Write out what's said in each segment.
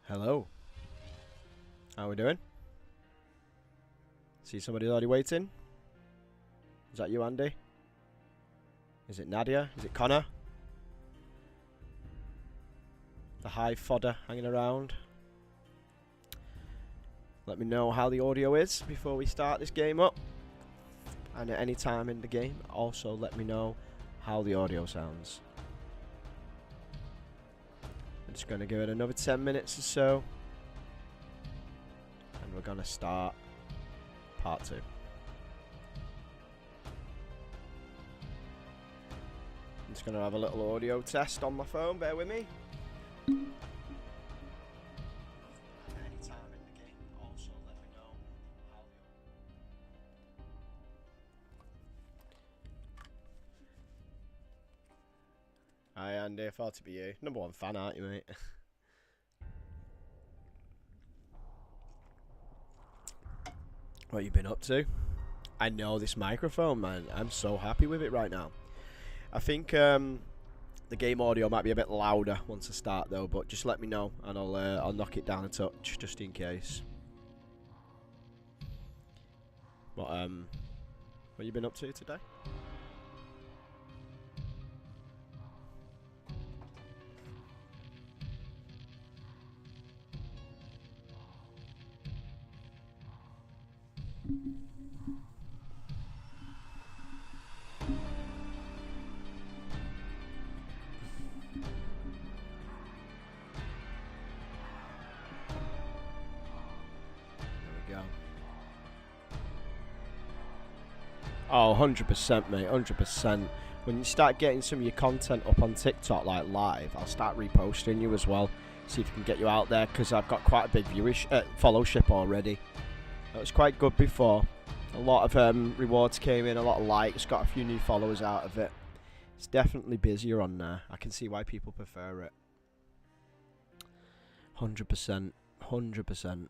Hello. How we doing? See somebody already waiting? Is that you, Andy? Is it Nadia? Is it Connor? The high fodder hanging around. Let me know how the audio is before we start this game up. And at any time in the game, also let me know how the audio sounds. I'm just going to give it another 10 minutes or so. And we're going to start part 2. I'm just going to have a little audio test on my phone, bear with me. Hi Andy, I thought it'd be you. Number 1 fan, aren't you, mate? What you been up to? I know this microphone, man. I'm so happy with it right now. I think the game audio might be a bit louder once I start though, but just let me know and I'll knock it down a touch just in case. What you been up to today? Oh, 100%, mate, 100%. When you start getting some of your content up on TikTok, like live, I'll start reposting you as well. See if we can get you out there, because I've got quite a big followership already. It was quite good before. A lot of rewards came in, a lot of likes, got a few new followers out of it. It's definitely busier on there. I can see why people prefer it. 100%, 100%.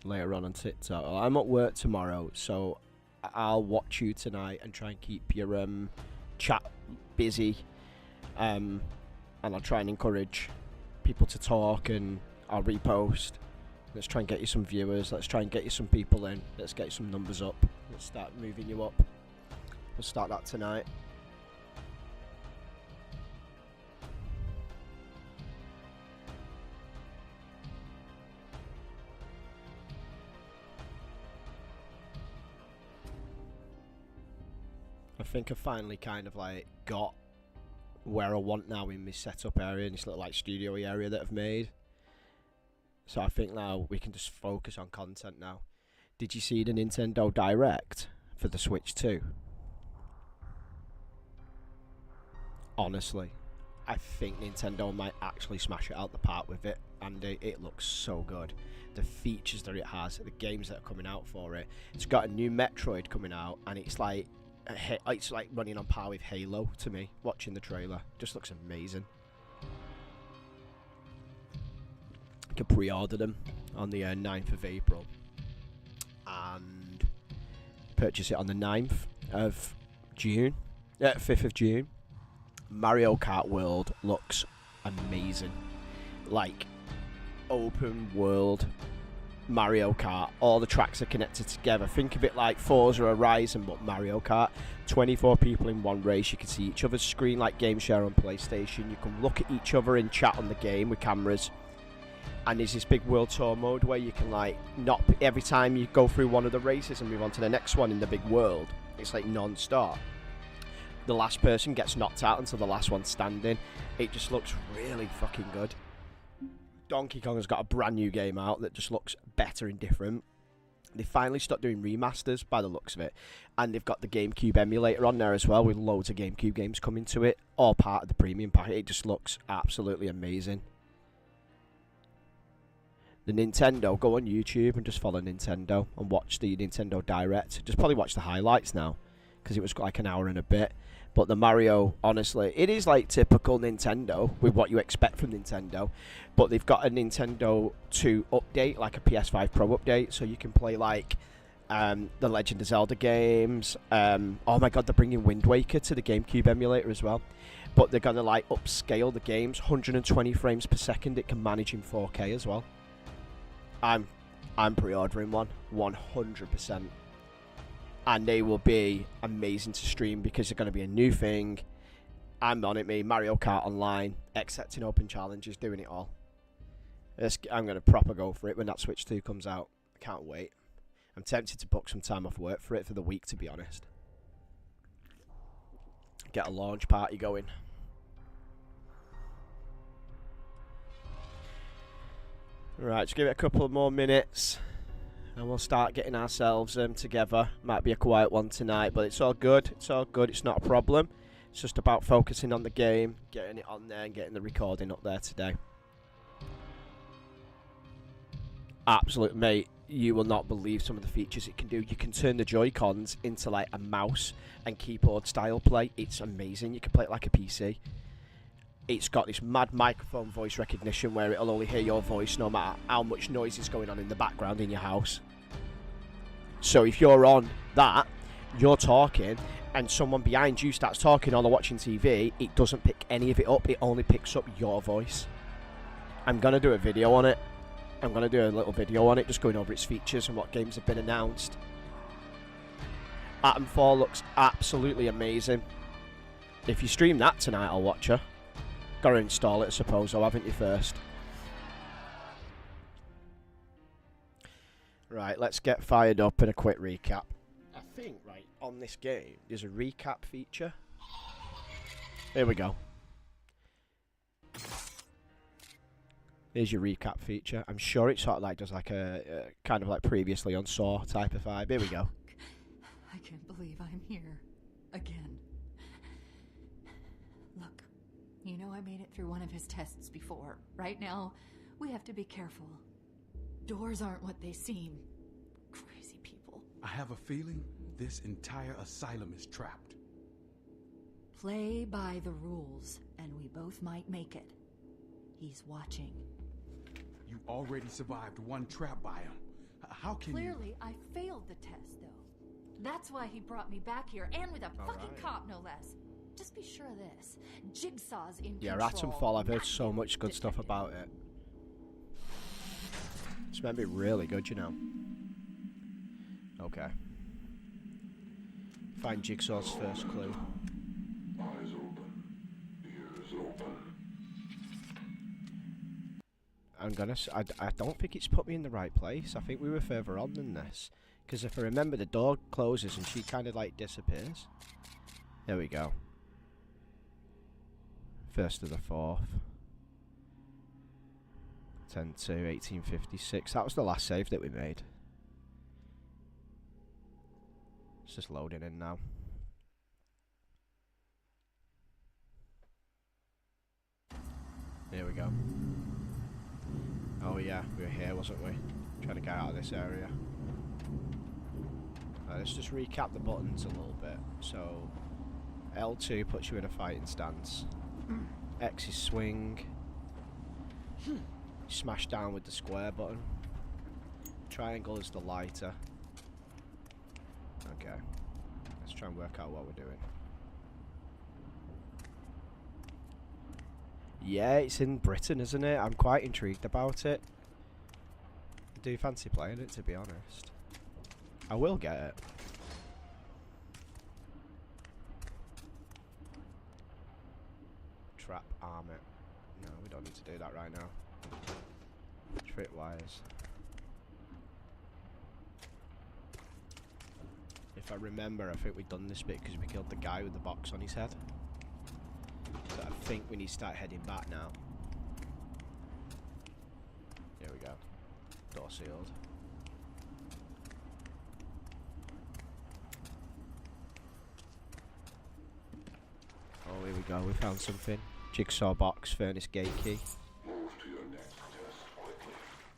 Later on TikTok. I'm at work tomorrow, so I'll watch you tonight and try and keep your chat busy. And I'll try and encourage people to talk, and I'll repost. Let's try and get you some viewers. Let's try and get you some people in. Let's get some numbers up. Let's start moving you up. We'll start that tonight. I think I finally kind of like got where I want now in my setup area, in this little like studio area that I've made. So I think now we can just focus on content now. Did you see the Nintendo Direct for the Switch 2? Honestly, I think Nintendo might actually smash it out the park with it, and it looks so good. The features that it has, the games that are coming out for it. It's got a new Metroid coming out, and it's like running on par with Halo to me. Watching the trailer, just looks amazing. You can pre-order them on the 9th of April and purchase it on the 9th of June, 5th of June. Mario Kart World looks amazing, like open world Mario Kart. All the tracks are connected together. Think of it like Forza Horizon but Mario Kart. 24 people in one race. You can see each other's screen like Game Share on PlayStation. You can look at each other in chat on the game with cameras. And there's this big world tour mode where you can like not every time you go through one of the races and move on to the next one in the big world. It's like non-stop. The last person gets knocked out until the last one standing. It just looks really fucking good. Donkey Kong has got a brand new game out that just looks better and different. They finally stopped doing remasters by the looks of it. And they've got the GameCube emulator on there as well, with loads of GameCube games coming to it. All part of the premium pack. It just looks absolutely amazing. The Nintendo, go on YouTube and just follow Nintendo and watch the Nintendo Direct. Just probably watch the highlights now, because it was like an hour and a bit. But the Mario, honestly, it is like typical Nintendo with what you expect from Nintendo. But they've got a Nintendo 2 update, like a PS5 Pro update, so you can play like the Legend of Zelda games. Oh my god, they're bringing Wind Waker to the GameCube emulator as well. But they're gonna like upscale the games, 120 frames per second. It can manage in 4K as well. I'm pre-ordering one, 100%. And they will be amazing to stream because they're going to be a new thing. I'm on it, me. Mario Kart Online, accepting open challenges, doing it all. I'm going to proper go for it when that Switch 2 comes out. I can't wait. I'm tempted to book some time off work for it for the week, to be honest. Get a launch party going. Right, just give it a couple more minutes. And we'll start getting ourselves together. Might be a quiet one tonight, but it's all good. It's all good. It's not a problem. It's just about focusing on the game, getting it on there, and getting the recording up there today. Absolute, mate. You will not believe some of the features it can do. You can turn the Joy-Cons into like a mouse and keyboard style play. It's amazing. You can play it like a PC. It's got this mad microphone voice recognition where it'll only hear your voice no matter how much noise is going on in the background in your house. So if you're on that, you're talking, and someone behind you starts talking or they're watching TV, it doesn't pick any of it up. It only picks up your voice. I'm going to do a video on it. I'm going to do a little video on it, just going over its features and what games have been announced. Atom 4 looks absolutely amazing. If you stream that tonight, I'll watch her. Got to install it, I suppose, though, haven't you, first? Right, let's get fired up and a quick recap. I think, right, on this game, there's a recap feature. Here we go. Here's your recap feature. I'm sure it sort of like does like a kind of like previously on Saw type of vibe. Here we go. I can't believe I'm here again. Look, you know I made it through one of his tests before. Right now, we have to be careful. Doors aren't what they seem. Crazy people. I have a feeling this entire asylum is trapped. Play by the rules, and we both might make it. He's watching. You already survived one trap by him. How can Clearly, I failed the test, though. That's why he brought me back here, and with a fucking cop, no less. Just be sure of this. Jigsaw's in control. Atom 4, I've heard so much good stuff about it. It's meant to be really good, you know. Okay. Find Jigsaw's first clue. Eyes open, ears open. I'm gonna. I don't think it's put me in the right place. I think we were further on than this. Because if I remember, the door closes and she kind of like disappears. There we go. 1st of the 4th. 10/2/1856. That was the last save that we made. It's just loading in now. Here we go. Oh yeah, we were here, wasn't we? Trying to get out of this area. Let's just recap the buttons a little bit. So, L2 puts you in a fighting stance. X is swing. Smash down with the square button. Triangle is the lighter. Okay. Let's try and work out what we're doing. Yeah, it's in Britain, isn't it? I'm quite intrigued about it. I do fancy playing it, to be honest. I will get it. Trap arm it. No, we don't need to do that right now. Tripwires. If I remember, I think we've done this bit because we killed the guy with the box on his head. So I think we need to start heading back now. Here we go. Door sealed. Oh, here we go. We found something. Jigsaw box, furnace gate key. Move to your next test quickly.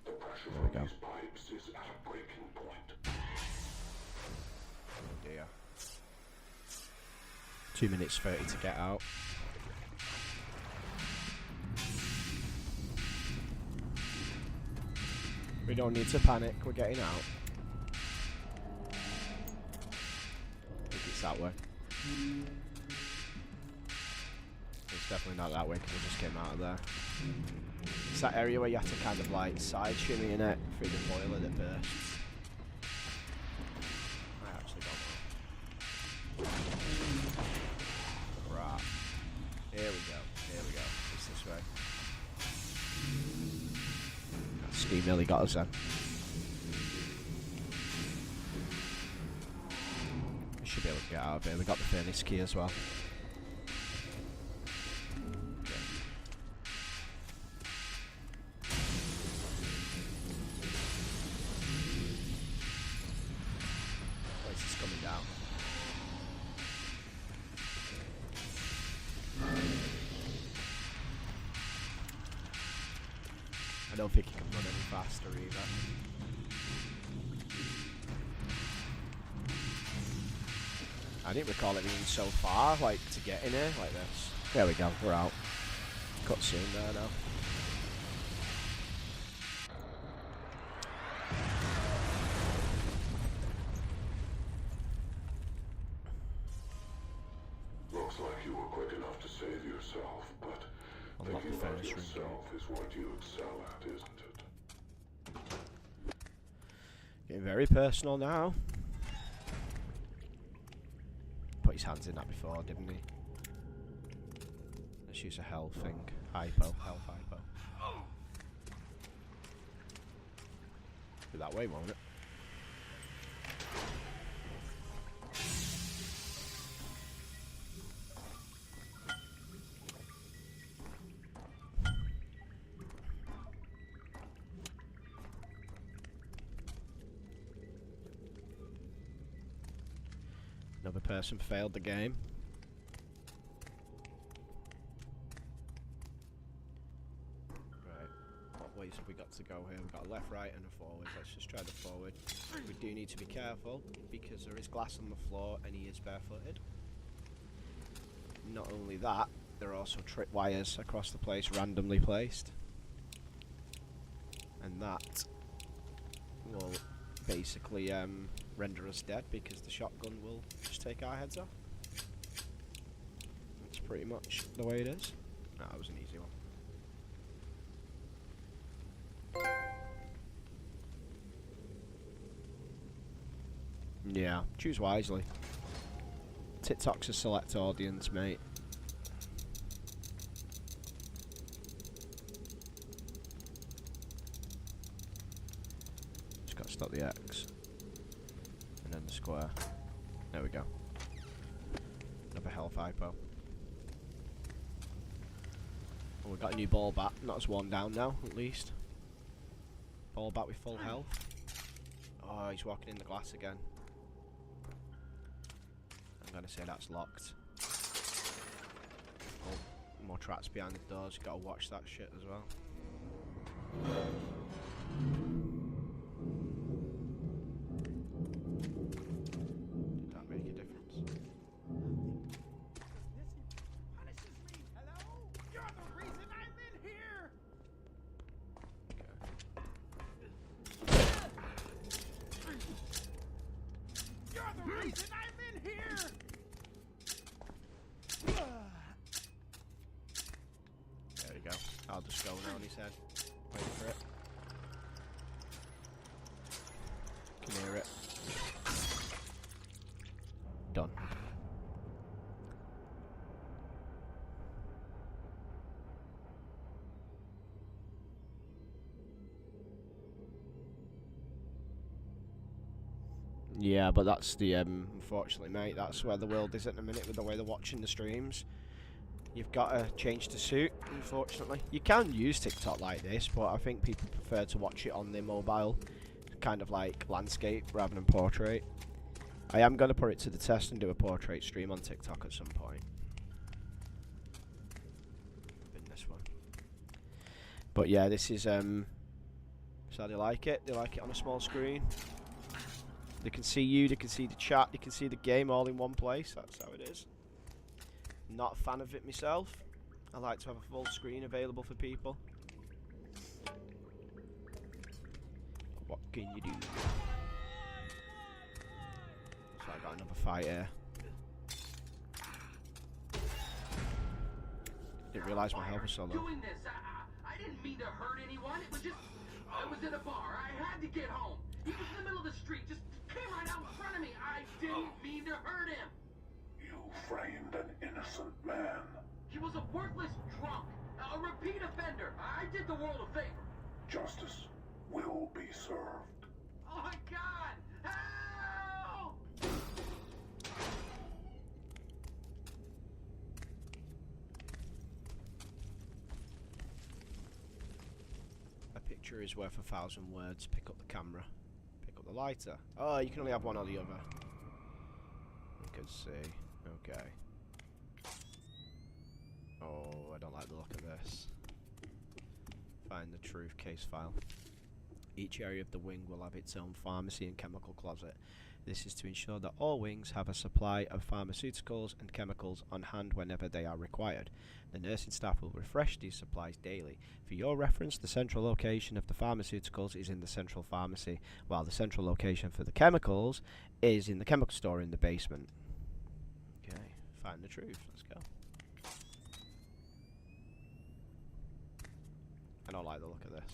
The pressure There we from go. these pipes is at a breaking point. Oh dear. 2 minutes 30 to get out. We don't need to panic, we're getting out. I think it's that way. It's definitely not that way because I just came out of there. It's that area where you have to kind of like side shimmy in it through the boiler that bursts. I actually don't know. Right. Here we go. Here we go. It's this way. That steam nearly got us then. We should be able to get out of here. We got the furnace key as well. I don't think he can run any faster either. I didn't recall it being so far, like, to get in here like this. There we go, we're out. Cutscene there now. Looks like you were quick enough to save yourself, but Unlock the thinking about furnace room yourself is what you excel at, isn't it? Getting very personal now. Put his hands in that before, didn't he? Let's use a health thing. Hypo, health hypo. Be that way, won't it? Another person failed the game. Right, what ways have we got to go here? We've got a left, right and a forward. Let's just try the forward. We do need to be careful because there is glass on the floor and he is barefooted. Not only that, there are also tripwires across the place, randomly placed. And that will basically render us dead because the shotgun will just take our heads off. That's pretty much the way it is. No, that was an easy one. Yeah, choose wisely. TikTok's a select audience, mate. Just gotta stop the X. And then the square. There we go. Another health hypo. Oh, we've got a new ball bat. Not as one down now, at least. Ball bat with full health. Oh, he's walking in the glass again. I'm gonna say that's locked. Oh, more traps behind the doors. You gotta watch that shit as well. Did that make a difference? There we go. I'll just go now on his head. Wait for it. Can hear it. Done. Yeah, but that's the unfortunately, mate, that's where the world is at the minute with the way they're watching the streams. You've got to change the suit, unfortunately. You can use TikTok like this, but I think people prefer to watch it on their mobile, kind of like landscape rather than portrait. I am going to put it to the test and do a portrait stream on TikTok at some point. In this one. But yeah, this is so they like it. They like it on a small screen. They can see you, they can see the chat, they can see the game all in one place. That's how it is. Not a fan of it myself. I like to have a full screen available for people. What can you do? So I got another fight here. Didn't realise my health was so low. Doing this, I didn't mean to hurt anyone. It was just, I was in a bar. I had to get home. He was in the middle of the street, just came right out in front of me. I didn't mean to hurt him. You framed an innocent man. He was a worthless drunk, a repeat offender. I did the world a favor. Justice will be served. Oh my God! Help! A picture is worth 1,000 words. Pick up the camera. Pick up the lighter. Oh, you can only have one or the other. You can see. Okay. Oh, I don't like the look of this. Find the truth case file. Each area of the wing will have its own pharmacy and chemical closet. This is to ensure that all wings have a supply of pharmaceuticals and chemicals on hand whenever they are required. The nursing staff will refresh these supplies daily. For your reference, the central location of the pharmaceuticals is in the central pharmacy, while the central location for the chemicals is in the chemical store in the basement. Okay, find the truth. Let's go. I don't like the look of this.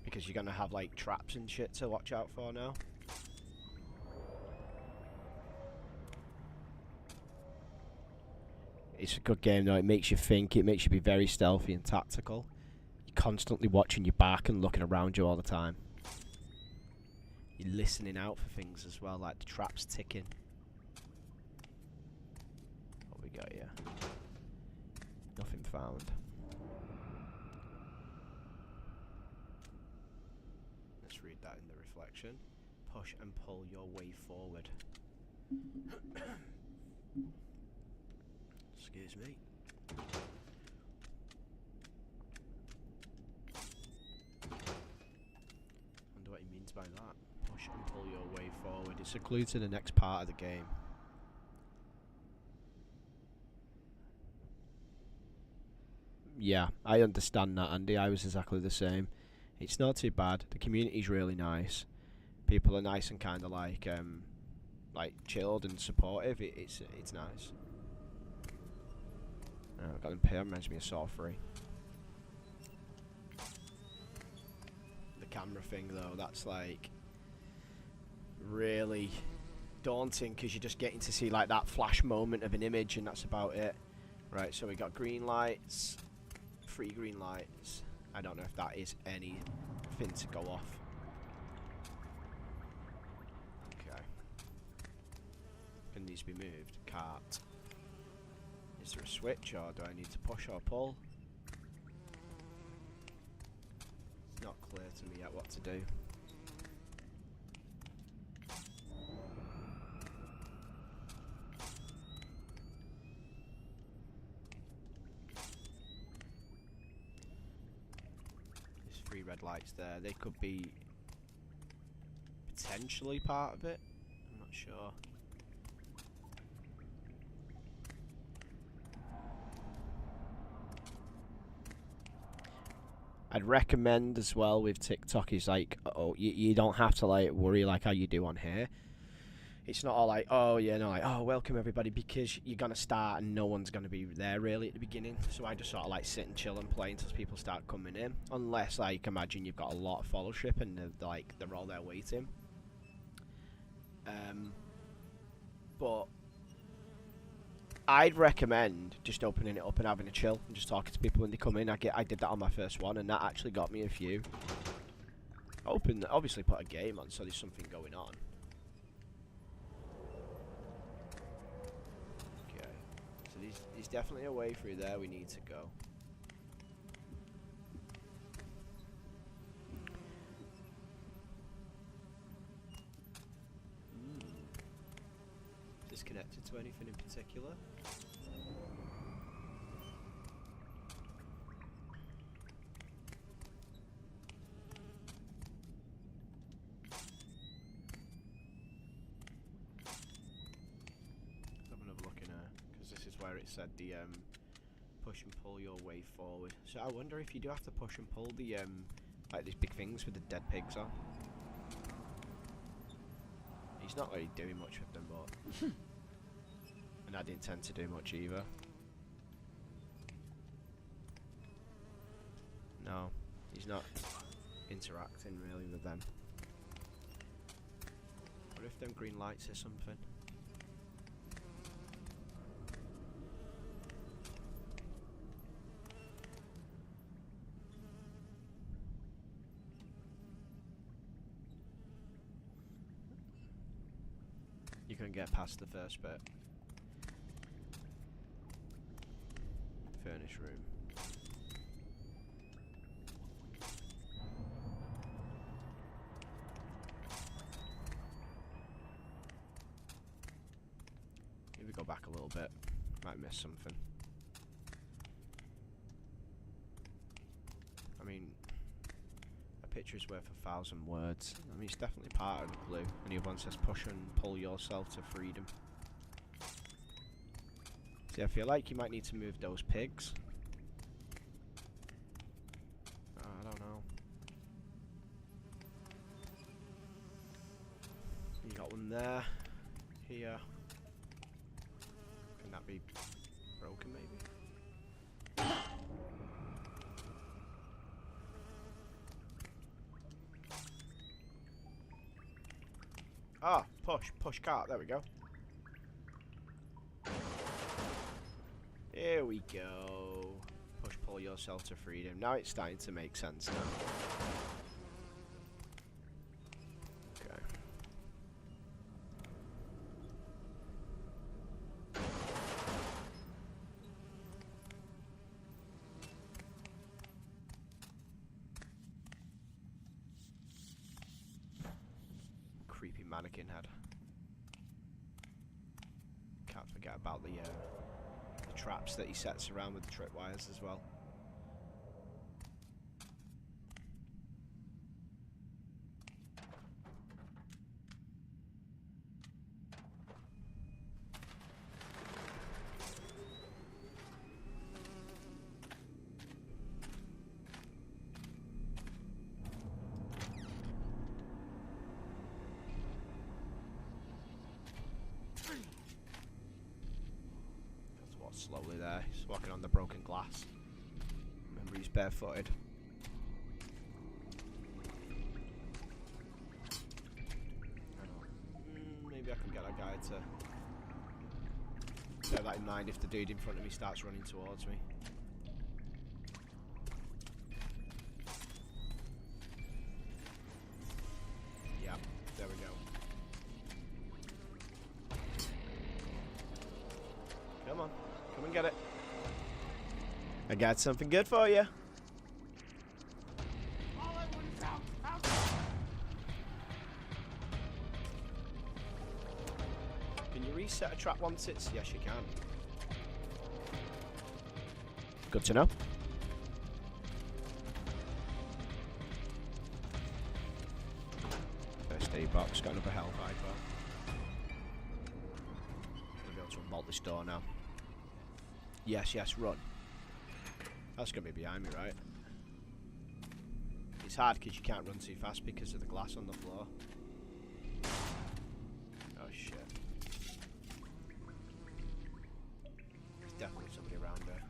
Because you're going to have like traps and shit to watch out for now. It's a good game though, it makes you think, it makes you be very stealthy and tactical. You're constantly watching your back and looking around you all the time. You're listening out for things as well, like the traps ticking. What we got here? Nothing found. Read that in the reflection. Push and pull your way forward. Excuse me. Wonder what he means by that. Push and pull your way forward. It's a clue to the next part of the game. Yeah, I understand that, Andy. I was exactly the same. It's not too bad. The community's really nice. People are nice and kind of like chilled and supportive. It's nice. Oh, I've got them here. Reminds me of Saw 3. The camera thing though, that's like really daunting because you're just getting to see like that flash moment of an image and that's about it. Right, so we got green lights, 3 green lights. I don't know if that is anything to go off. Okay. Can these be moved? Can't. Is there a switch or do I need to push or pull? It's not clear to me yet what to do. Red lights there, they could be potentially part of it. I'm not sure. I'd recommend as well with TikTok is like, oh, you don't have to like worry like how you do on here. It's not all like, oh yeah, no, like, oh welcome everybody, because you're gonna start and no one's gonna be there really at the beginning. So I just sort of like sit and chill and play until people start coming in, unless like imagine you've got a lot of followership and they're all there waiting. But I'd recommend just opening it up and having a chill and just talking to people when they come in. I did that on my first one and that actually got me a few. Obviously put a game on so there's something going on. There's definitely a way through there we need to go. Disconnected to anything in particular? Have another look in here. it said the push and pull your way forward. So I wonder if you do have to push and pull the like these big things with the dead pigs on. He's not really doing much with them, but and I didn't tend to do much either. No, he's not interacting really with them. What if them green lights or something? You can get past the first bit. Furnace room. Maybe go back a little bit. Might miss something. I mean, a picture is worth 1,000 words. I mean, it's definitely part of the clue. And the other one says push and pull yourself to freedom. See, I feel like you might need to move those pigs. I don't know. You got one there. Here. Can that be broken, maybe? Ah, push cart, there we go. Here we go. Push, pull yourself to freedom. Now it's starting to make sense now. Okay. Creepy mannequin head. Can't forget about the traps that he sets around with the tripwires as well. Slowly there, he's walking on the broken glass. Remember, he's barefooted. Maybe I can get a guy to bear that in mind if the dude in front of me starts running towards me. Yeah, there we go. Come on. Come and get it. I got something good for you. Can you reset a trap once it's... Yes, you can. Good to know. First aid box, got another health icon. Gonna be able to unbolt this door now. Yes, run. That's going to be behind me, right? It's hard because you can't run too fast because of the glass on the floor. Oh, shit. There's definitely somebody around there.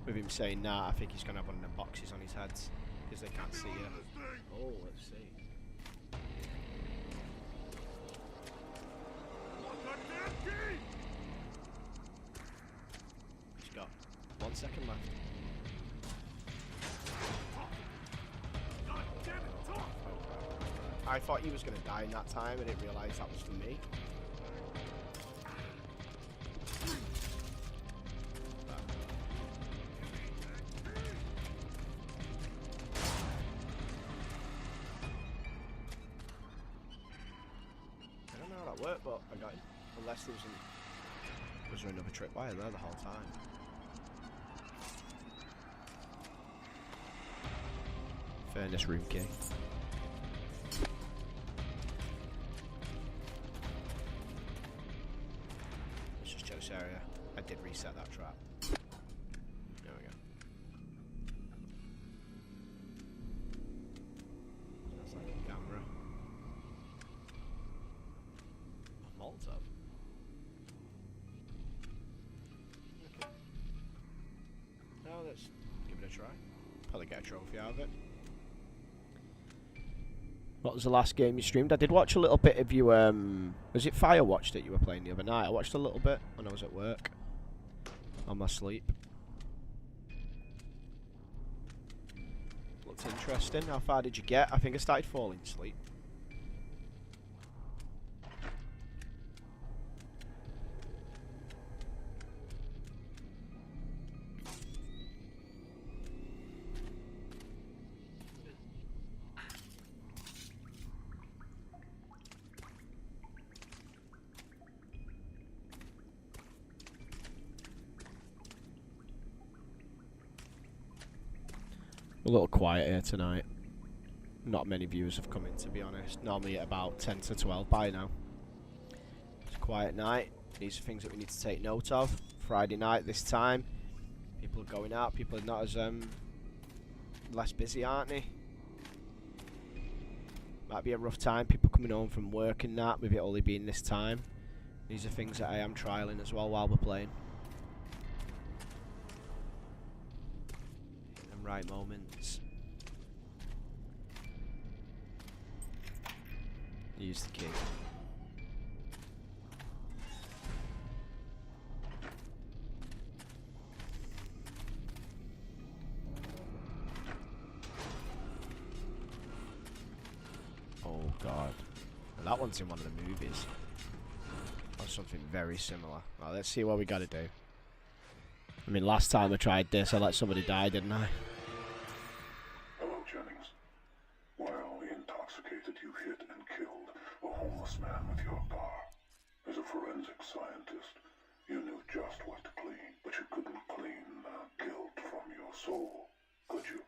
With him saying nah, I think he's going to have one of them boxes on his head because they can't see it. Oh, let's see. He's got 1 second left. I thought he was going to die in that time. I didn't realise that was for me. Work, but I got him. Unless there was there another tripwire there the whole time? Furnace room key. Let's just check this area. I did reset that trap. There we go. Sounds like a camera. A Molotov. Okay. Now let's give it a try. Probably get a trophy out of it. What was the last game you streamed? I did watch a little bit of you, was it Firewatch that you were playing the other night? I watched a little bit when I was at work. On my sleep. Looked interesting. How far did you get? I think I started falling asleep. A little quiet here tonight. Not many viewers have come in, to be honest. Normally at about 10 to 12 by now. It's a quiet night. These are things that we need to take note of. Friday night this time. People are going out. People are not as less busy, aren't they? Might be a rough time. People coming home from work and that, with it only being this time. These are things that I am trialing as well while we're playing. Right moments. Use the key. Oh god. And that one's in one of the movies. Or something very similar. Well, let's see what we gotta do. I mean, last time I tried this, I let somebody die, didn't I? Hello, Jennings. Wildly intoxicated, you hit and killed a homeless man with your car. As a forensic scientist, you knew just what to clean, but you couldn't clean the guilt from your soul, could you?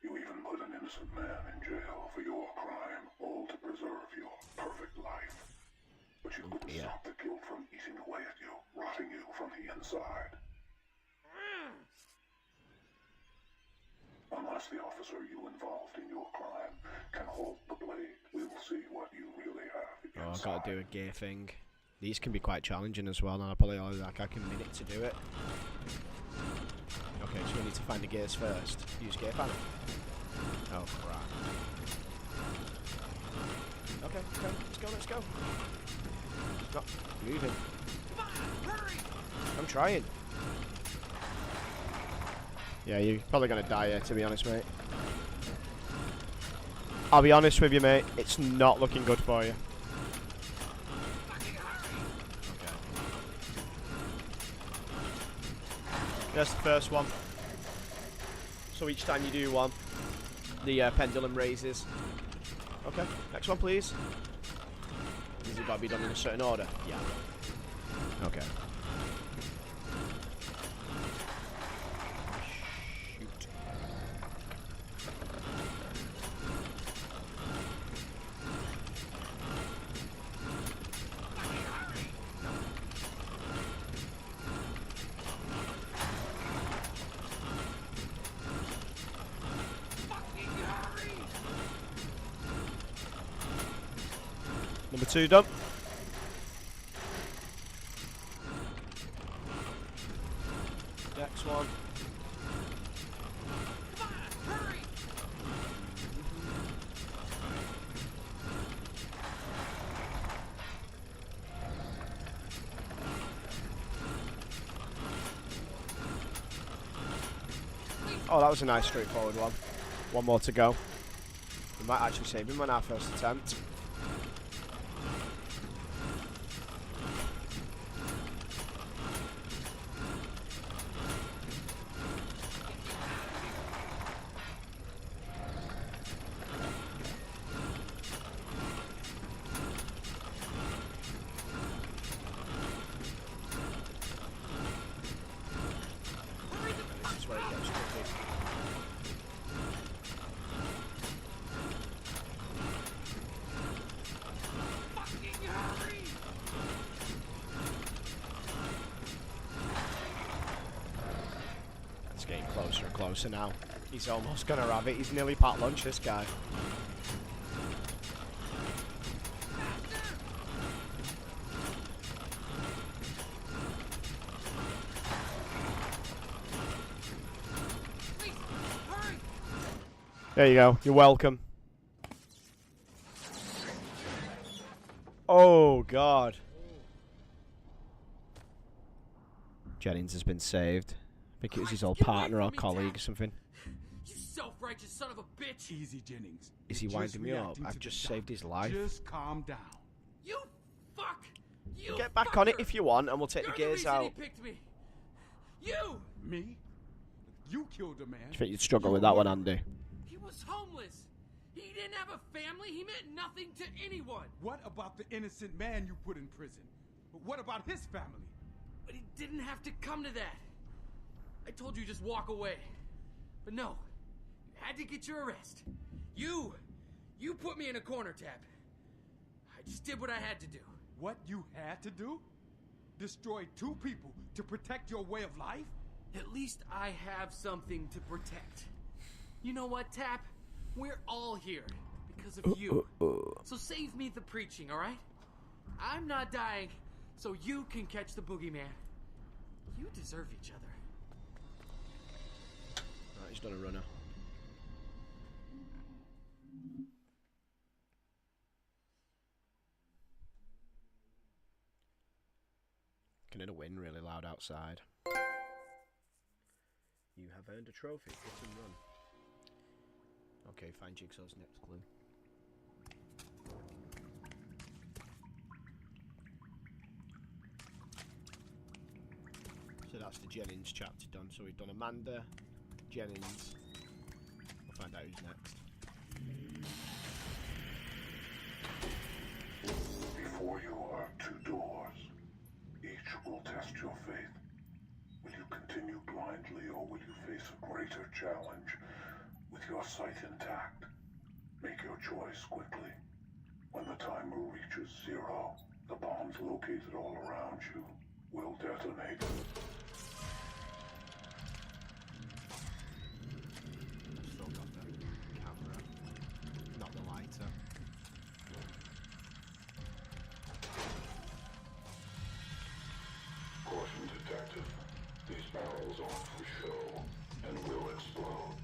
You even put an innocent man in jail for your crime, all to preserve your perfect life. But you couldn't stop the guilt from eating away at you, rotting you from the inside. Unless the officer you involved in your crime can hold the blade, we will see what you really have inside. Oh, I've got to do a gear thing. These can be quite challenging as well, and I probably only like a minute to do it. Okay, so we need to find the gears first. Use gear panel. Oh crap. Okay, let's go. Not moving. Come on, hurry! I'm trying. Yeah, you're probably gonna die here, to be honest, mate. I'll be honest with you, mate. It's not looking good for you. Okay. There's the first one. So each time you do one, the pendulum raises. Okay, next one, please. Has it got to be done in a certain order? Yeah. Okay. Shoot. Number 2 done. Next one. Come on, hurry! Oh, that was a nice straightforward one. One more to go. We might actually save him on our first attempt. closer now. He's almost gonna have it. He's nearly packed lunch, this guy. There you go. You're welcome. Oh, God. Jennings has been saved. I think it was his old partner or colleague or something. You self-righteous son of a bitch! Easy, Jennings. Is he You're just winding me up? reacting I've to just the saved doc. his life. Just calm down. You fuck! You Get back fucker. on it if you want, and we'll take You're the gears reason out. He picked me. You! Me? You killed a man. Do you think you'd struggle with that one, Andy? He was homeless. He didn't have a family. He meant nothing to anyone. What about the innocent man you put in prison? What about his family? But he didn't have to come to that. I told you just walk away. But no. You had to get your arrest. You put me in a corner, Tapp. I just did what I had to do. What you had to do? Destroy 2 people to protect your way of life? At least I have something to protect. You know what, Tapp? We're all here because of you. So save me the preaching, all right? I'm not dying, so you can catch the boogeyman. You deserve each other. Right, he's done a runner. Can hear the wind really loud outside. You have earned a trophy. Hit and run. Okay, find Jigsaw's next clue. So that's the Jennings chapter done. So we've done Amanda, Jennings. We'll find out who's next. Before you are 2 doors. Each will test your faith. Will you continue blindly, or will you face a greater challenge with your sight intact? Make your choice quickly. When the timer reaches 0, the bombs located all around you will detonate. Still got the camera, not the lighter. Caution, detective. These barrels are for show and will explode.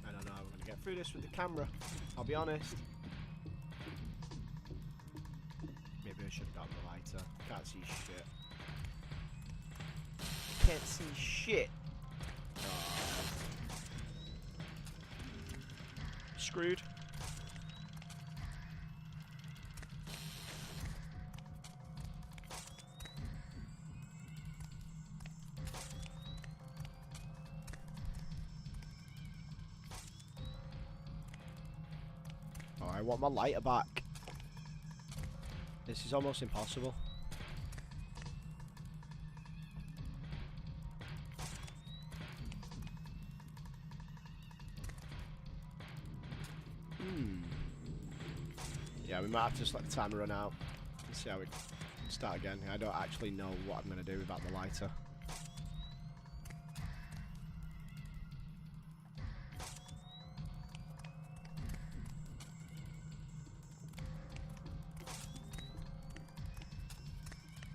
I don't know how we're going to get through this with the camera. I'll be honest. Maybe I should have got the lighter. Can't see shit. Can't see shit. Screwed. Oh, I want my lighter back. This is almost impossible. Yeah, we might have to just let the timer run out and see how we start again. I don't actually know what I'm going to do without the lighter.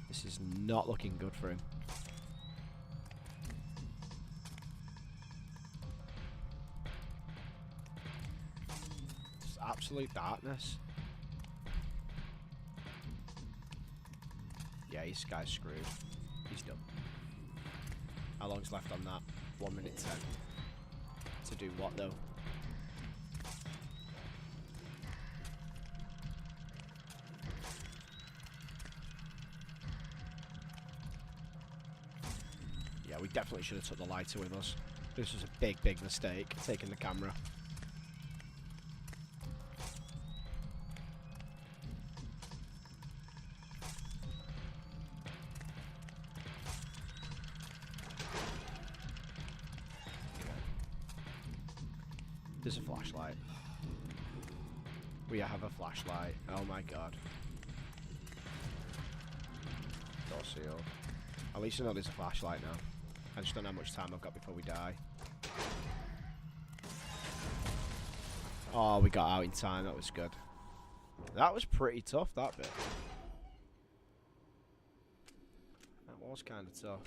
This is not looking good for him. Just absolute darkness. Yeah, this guy's screwed. He's done. How long's left on that? 1 minute 10. To do what though? Yeah, we definitely should have took the lighter with us. This was a big, big mistake, taking the camera. There's a flashlight. We have a flashlight. Oh my god. Door sealed. At least I know there's a flashlight now. I just don't know how much time I've got before we die. Oh, we got out in time. That was good. That was pretty tough, that bit. That was kind of tough.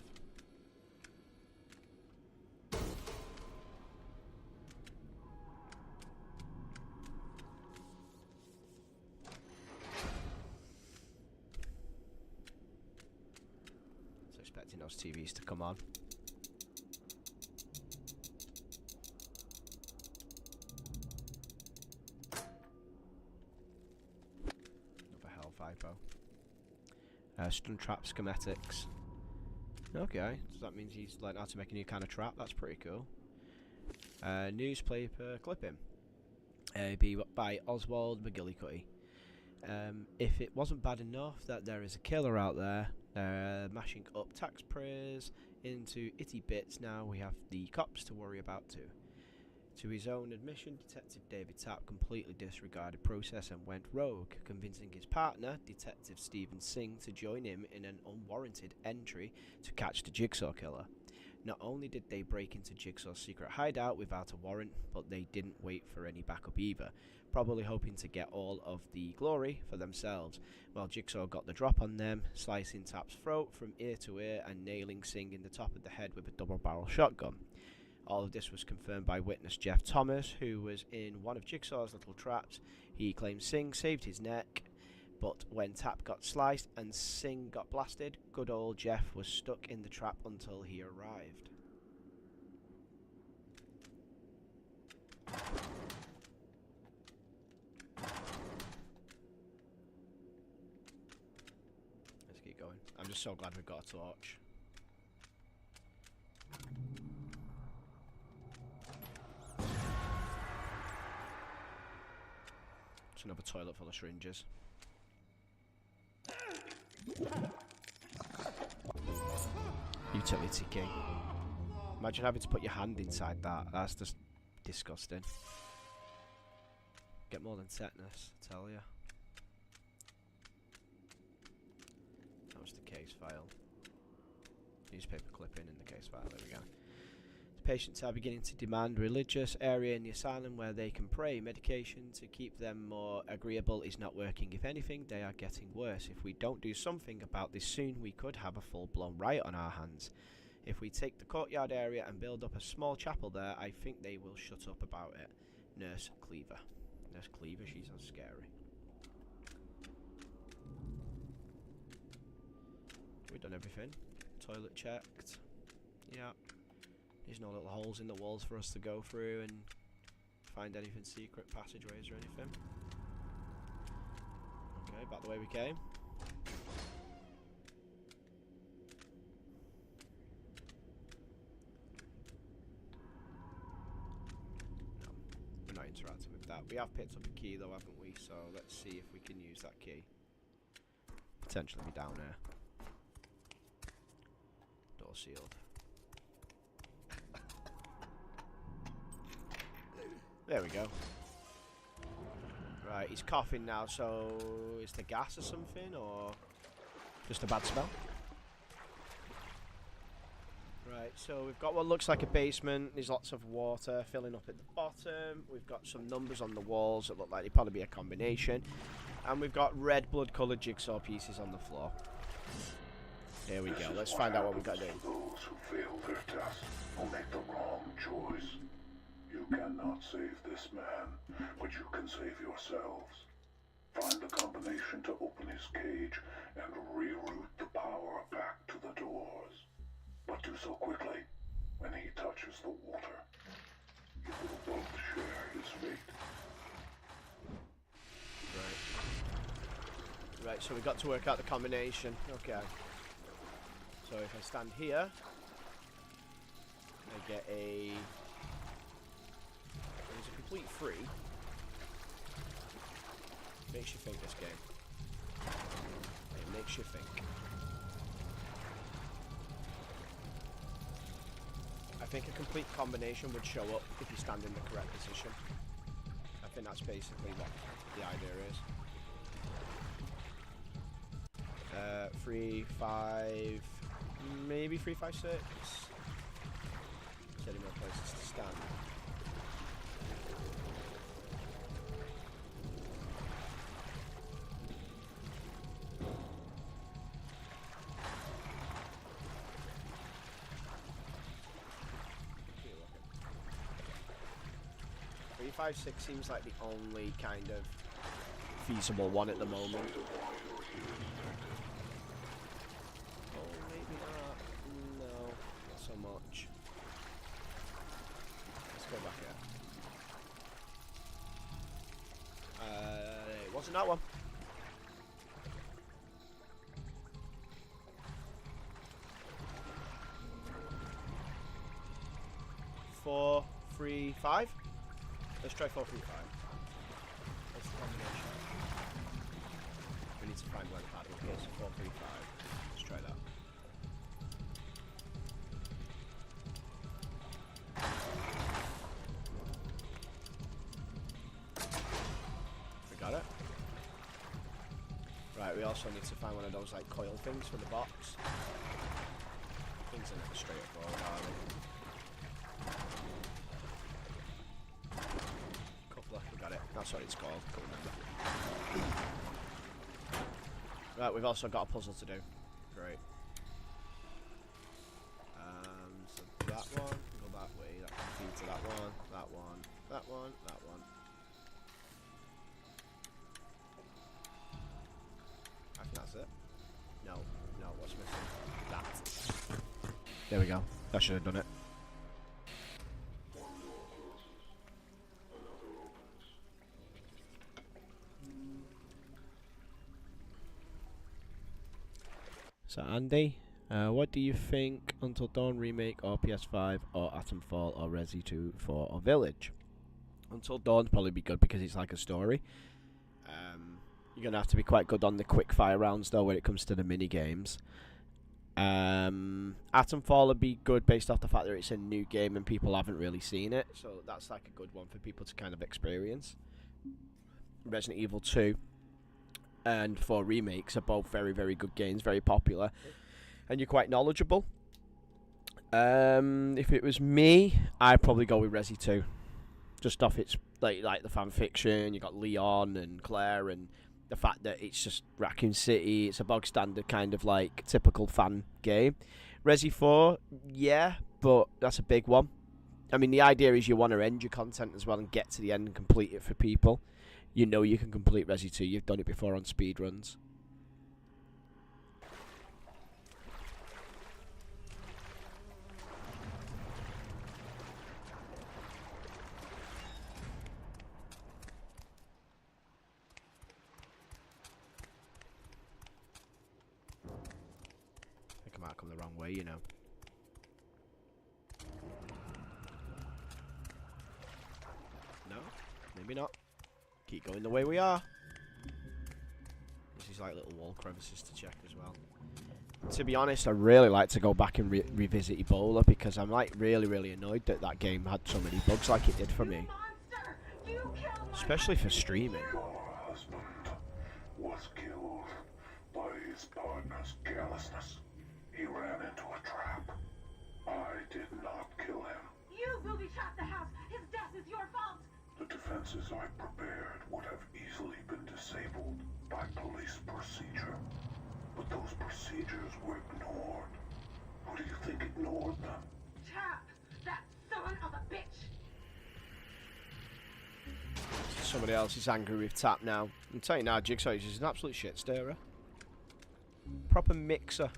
So expecting those TVs to come on. Stun trap schematics. Okay, so that means he's learned how to make a new kind of trap. That's pretty cool. Newspaper clipping. By Oswald McGillicuddy. If it wasn't bad enough that there is a killer out there mashing up taxpayers into itty bits, now we have the cops to worry about too. To his own admission, Detective David Tapp completely disregarded process and went rogue, convincing his partner, Detective Stephen Singh, to join him in an unwarranted entry to catch the Jigsaw killer. Not only did they break into Jigsaw's secret hideout without a warrant, but they didn't wait for any backup either, probably hoping to get all of the glory for themselves, while Jigsaw got the drop on them, slicing Tapp's throat from ear to ear and nailing Singh in the top of the head with a double-barrel shotgun. All of this was confirmed by witness Jeff Thomas, who was in one of Jigsaw's little traps. He claimed Singh saved his neck, but when Tapp got sliced and Singh got blasted, good old Jeff was stuck in the trap until he arrived. Let's keep going. I'm just so glad we've got a torch. Another toilet full of syringes. Utility key. Imagine having to put your hand inside that. That's just disgusting. Get more than tetanus, I tell ya. That was the case file. Newspaper clipping in the case file. There we go. Patients are beginning to demand religious area in the asylum where they can pray. Medication to keep them more agreeable is not working. If anything, they are getting worse. If we don't do something about this soon, we could have a full-blown riot on our hands. If we take the courtyard area and build up a small chapel there, I think they will shut up about it. Nurse Cleaver. Nurse Cleaver, she's so scary. We've done everything. Toilet checked. Yeah. There's no little holes in the walls for us to go through and find anything secret, passageways or anything. Okay, back the way we came. No, we're not interacting with that. We have picked up a key though, haven't we? So let's see if we can use that key. Potentially be down there. Door sealed. There we go. Right, he's coughing now, so is the gas or something, or just a bad smell? Right, so we've got what looks like a basement. There's lots of water filling up at the bottom. We've got some numbers on the walls that look like they'd probably be a combination. And we've got red blood-coloured jigsaw pieces on the floor. Here we go. Let's find out what we've got to do. Those who fail their test will make the wrong choice. You cannot save this man, but you can save yourselves. Find the combination to open his cage and reroute the power back to the doors. But do so quickly. When he touches the water, you will both share his fate. Right, so we've got to work out the combination. Okay. So if I stand here, I get a... There's a complete free. Makes you think, this game. It makes you think. I think a complete combination would show up if you stand in the correct position. I think that's basically what the idea is. 3, 5, Maybe 356. Getting more places to stand. Three, 5, 6 seems like the only kind of feasible one at the moment. Oh, maybe not. No, not so much. Let's go back here. It wasn't that one. Four, 3, 5. Let's try 4, 3, 5. What's the combination? We need to find where the padlock is. 4, 3, 5. Let's try that. We got it. Right, we also need to find one of those like coil things for the box. Things are never straightforward, are they? We got it. That's what it's called. Can't remember. Right, we've also got a puzzle to do. Great. So that one, go that way. That can feed to that one, that one, that one, that one. I think that's it. No, what's missing? That. There we go. That should have done it. So Andy, what do you think Until Dawn Remake or PS5 or Atomfall or Resi 2 4 or Village? Until Dawn's probably be good because it's like a story. You're going to have to be quite good on the quick fire rounds though when it comes to the mini games. Atomfall would be good based off the fact that it's a new game and people haven't really seen it. So that's like a good one for people to kind of experience. Resident Evil 2 and 4 remakes are both very, very good games, very popular, and you're quite knowledgeable. If it was me, I'd probably go with Resi 2, just off its like the fan fiction. You got Leon and Claire, and the fact that it's just Raccoon City. It's a bog standard kind of like typical fan game. Resi 4, yeah, but that's a big one. I mean, the idea is you want to end your content as well and get to the end and complete it for people. You know you can complete Resi 2. You've done it before on speedruns. I think I might have come the wrong way, you know. No, maybe not. Keep going the way we are. This is like little wall crevices to check as well. To be honest, I really like to go back and revisit Ebola because I'm like really annoyed that that game had so many bugs like it did for me. Especially for streaming. Your husband was killed by his partner's carelessness. He ran into a trap. I did not kill him. You booby-trapped the house. His death is your fault. The defenses I prepared would have easily been disabled by police procedure. But those procedures were ignored. Who do you think ignored them? Tapp, that son of a bitch. Somebody else is angry with Tapp now. I'm telling you now, JigSaw is just an absolute shit stirrer. Proper mixer.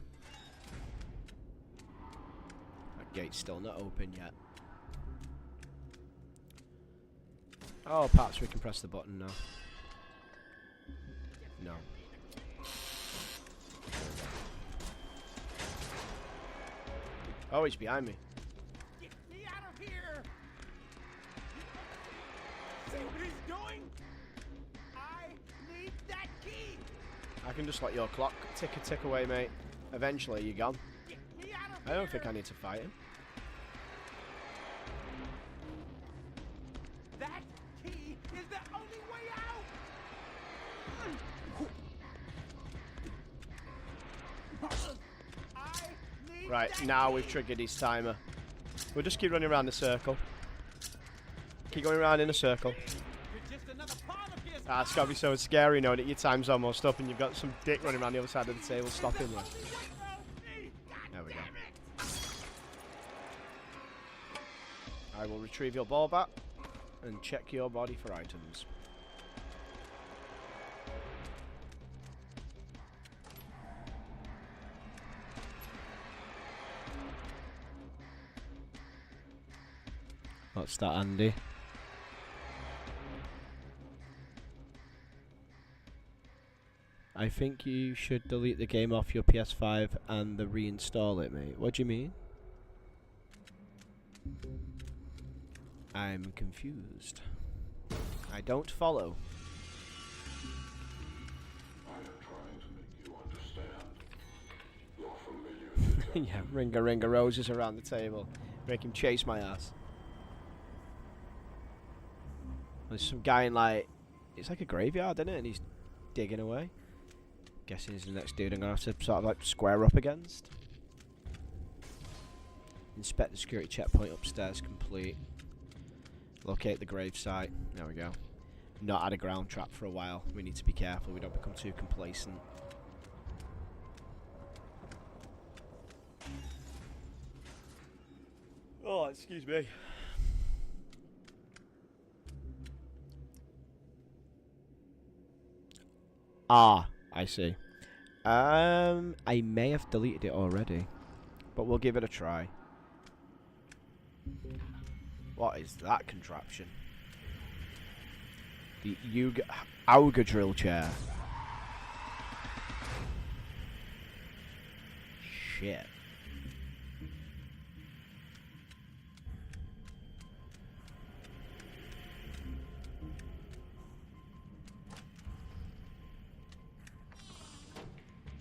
That gate's still not open yet. Oh, perhaps we can press the button now. No. Oh, he's behind me. Get me out of here! See what he's doing? I need that key! I can just let your clock tick a tick away, mate. Eventually, you're gone. Get me out of I don't think I need to fight him. That key is the only way out! I need Right, now we've triggered his timer. We'll just keep running around the circle. Keep going around in a circle. Ah, it's gotta be so scary knowing that your time's almost up and you've got some dick running around the other side of the table stopping you. There we go. I will retrieve your ball back and check your body for items. What's that, Andy? I think you should delete the game off your PS5 and reinstall it, mate. What do you mean? I'm confused. I don't follow. I am trying to make you understand. You're familiar. Yeah, ring a roses around the table. Make him chase my ass. There's some guy in like... It's like a graveyard, isn't it? And he's digging away. Guessing he's the next dude I'm gonna have to sort of like square up against. Inspect the security checkpoint upstairs complete. Locate the gravesite. There we go. Not had a ground trap for a while. We need to be careful we don't become too complacent. Oh, excuse me. Ah, I see. I may have deleted it already, but we'll give it a try. What is that contraption? The Auger drill chair. Shit.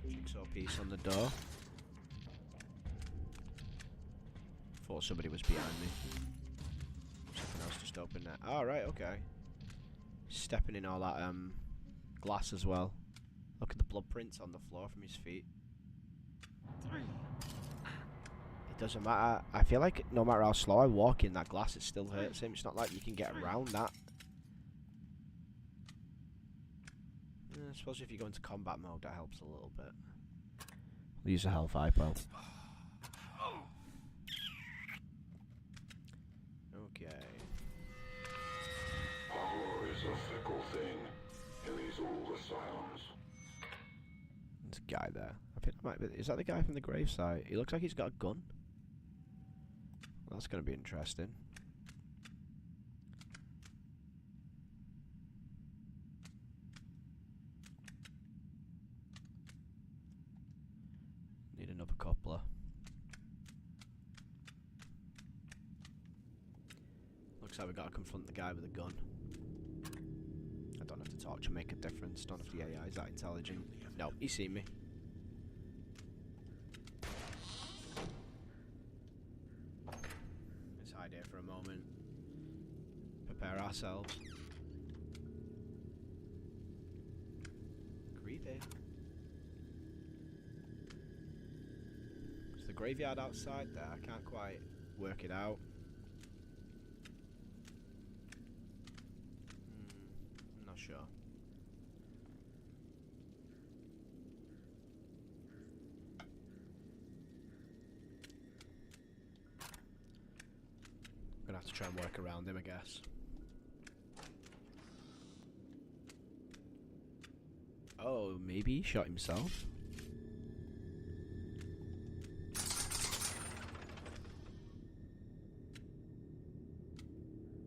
Jigsaw piece on the door. Thought somebody was behind me. Something else just opened that. Oh, right, okay. Stepping in all that glass as well. Look at the blood prints on the floor from his feet. It doesn't matter. I feel like no matter how slow I walk in that glass, it still hurts him. It's not like you can get around that. I suppose if you go into combat mode, that helps a little bit. We'll use a health hypo. Okay. Power is a fickle thing in these old asylums. There's a guy there. I think that might be. Is that the guy from the gravesite? He looks like he's got a gun. That's going to be interesting. Need another coupler. Looks like we got to confront the guy with a gun. I don't have to torch and make a difference. Don't have the AI is that intelligent. No, he's seen me. Let's hide here for a moment. Prepare ourselves. Creepy. Is the graveyard outside there? I can't quite work it out. I'm not sure. I'm gonna have to try and work around him, I guess. Oh, maybe he shot himself?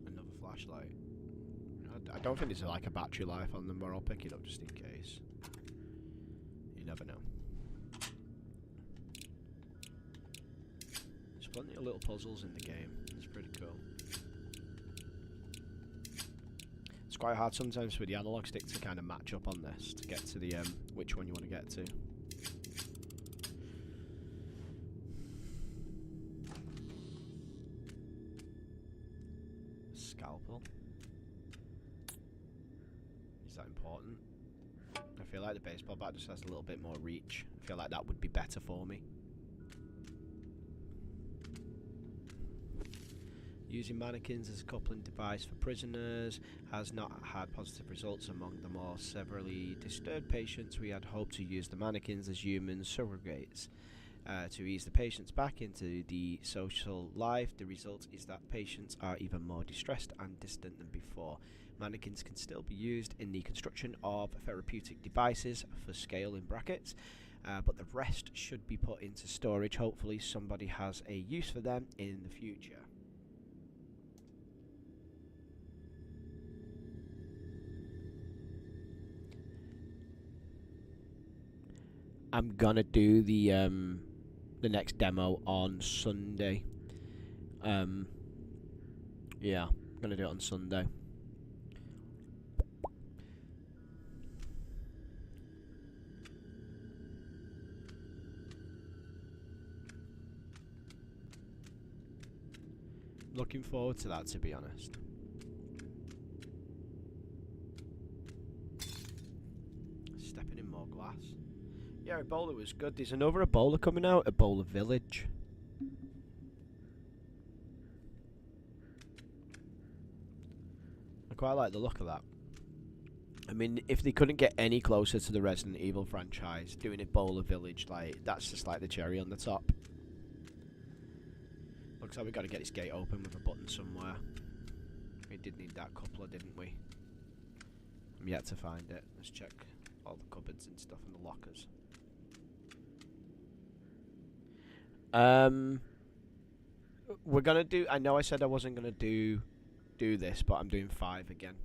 Another flashlight. I don't think there's like a battery life on them, but I'll pick it up just in case. You never know. There's plenty of little puzzles in the game. It's pretty cool. It's quite hard sometimes with the analog stick to kind of match up on this to get to the which one you want to get to. Scalpel. Is that important? I feel like the baseball bat just has a little bit more reach. I feel like that would be better for me. Using mannequins as a coupling device for prisoners has not had positive results among the more severely disturbed patients. We had hoped to use the mannequins as human surrogates to ease the patients back into the social life. The result is that patients are even more distressed and distant than before. Mannequins can still be used in the construction of therapeutic devices for scale in brackets, but the rest should be put into storage. Hopefully somebody has a use for them in the future. I'm gonna do the next demo on Sunday. Yeah, I'm gonna do it on Sunday. Looking forward to that, to be honest. Stepping in more glass. Yeah, Ebola was good. There's another Ebola coming out, Ebola Village. I quite like the look of that. I mean, if they couldn't get any closer to the Resident Evil franchise, doing Ebola Village, like, that's just like the cherry on the top. Looks like we got to get this gate open with a button somewhere. We did need that coupler, didn't we? I'm yet to find it. Let's check all the cupboards and stuff in the lockers. We're gonna do. I know I said I wasn't gonna do this, but I'm doing 5 again.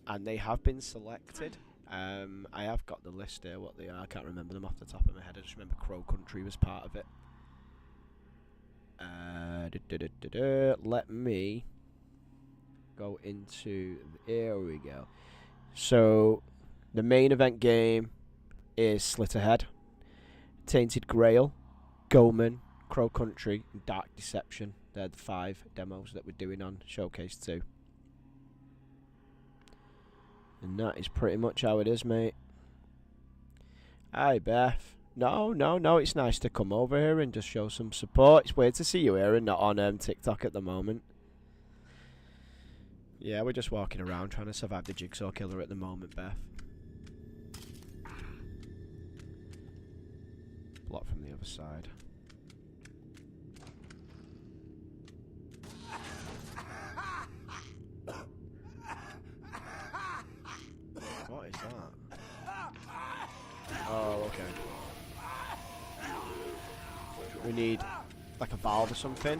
And they have been selected. I have got the list here. What they are, I can't remember them off the top of my head. I just remember Crow Country was part of it. Let me go into. Here we go. So, the main event game is Slitterhead, Tainted Grail, Goman, Crow Country, and Dark Deception. They're the 5 demos that we're doing on Showcase 2. And that is pretty much how it is, mate. Hi, Beth. No, it's nice to come over here and just show some support. It's weird to see you here and not on TikTok at the moment. Yeah, we're just walking around trying to survive the Jigsaw killer at the moment, Beth. Block from the other side. What is that? Oh, okay. We need like a valve or something.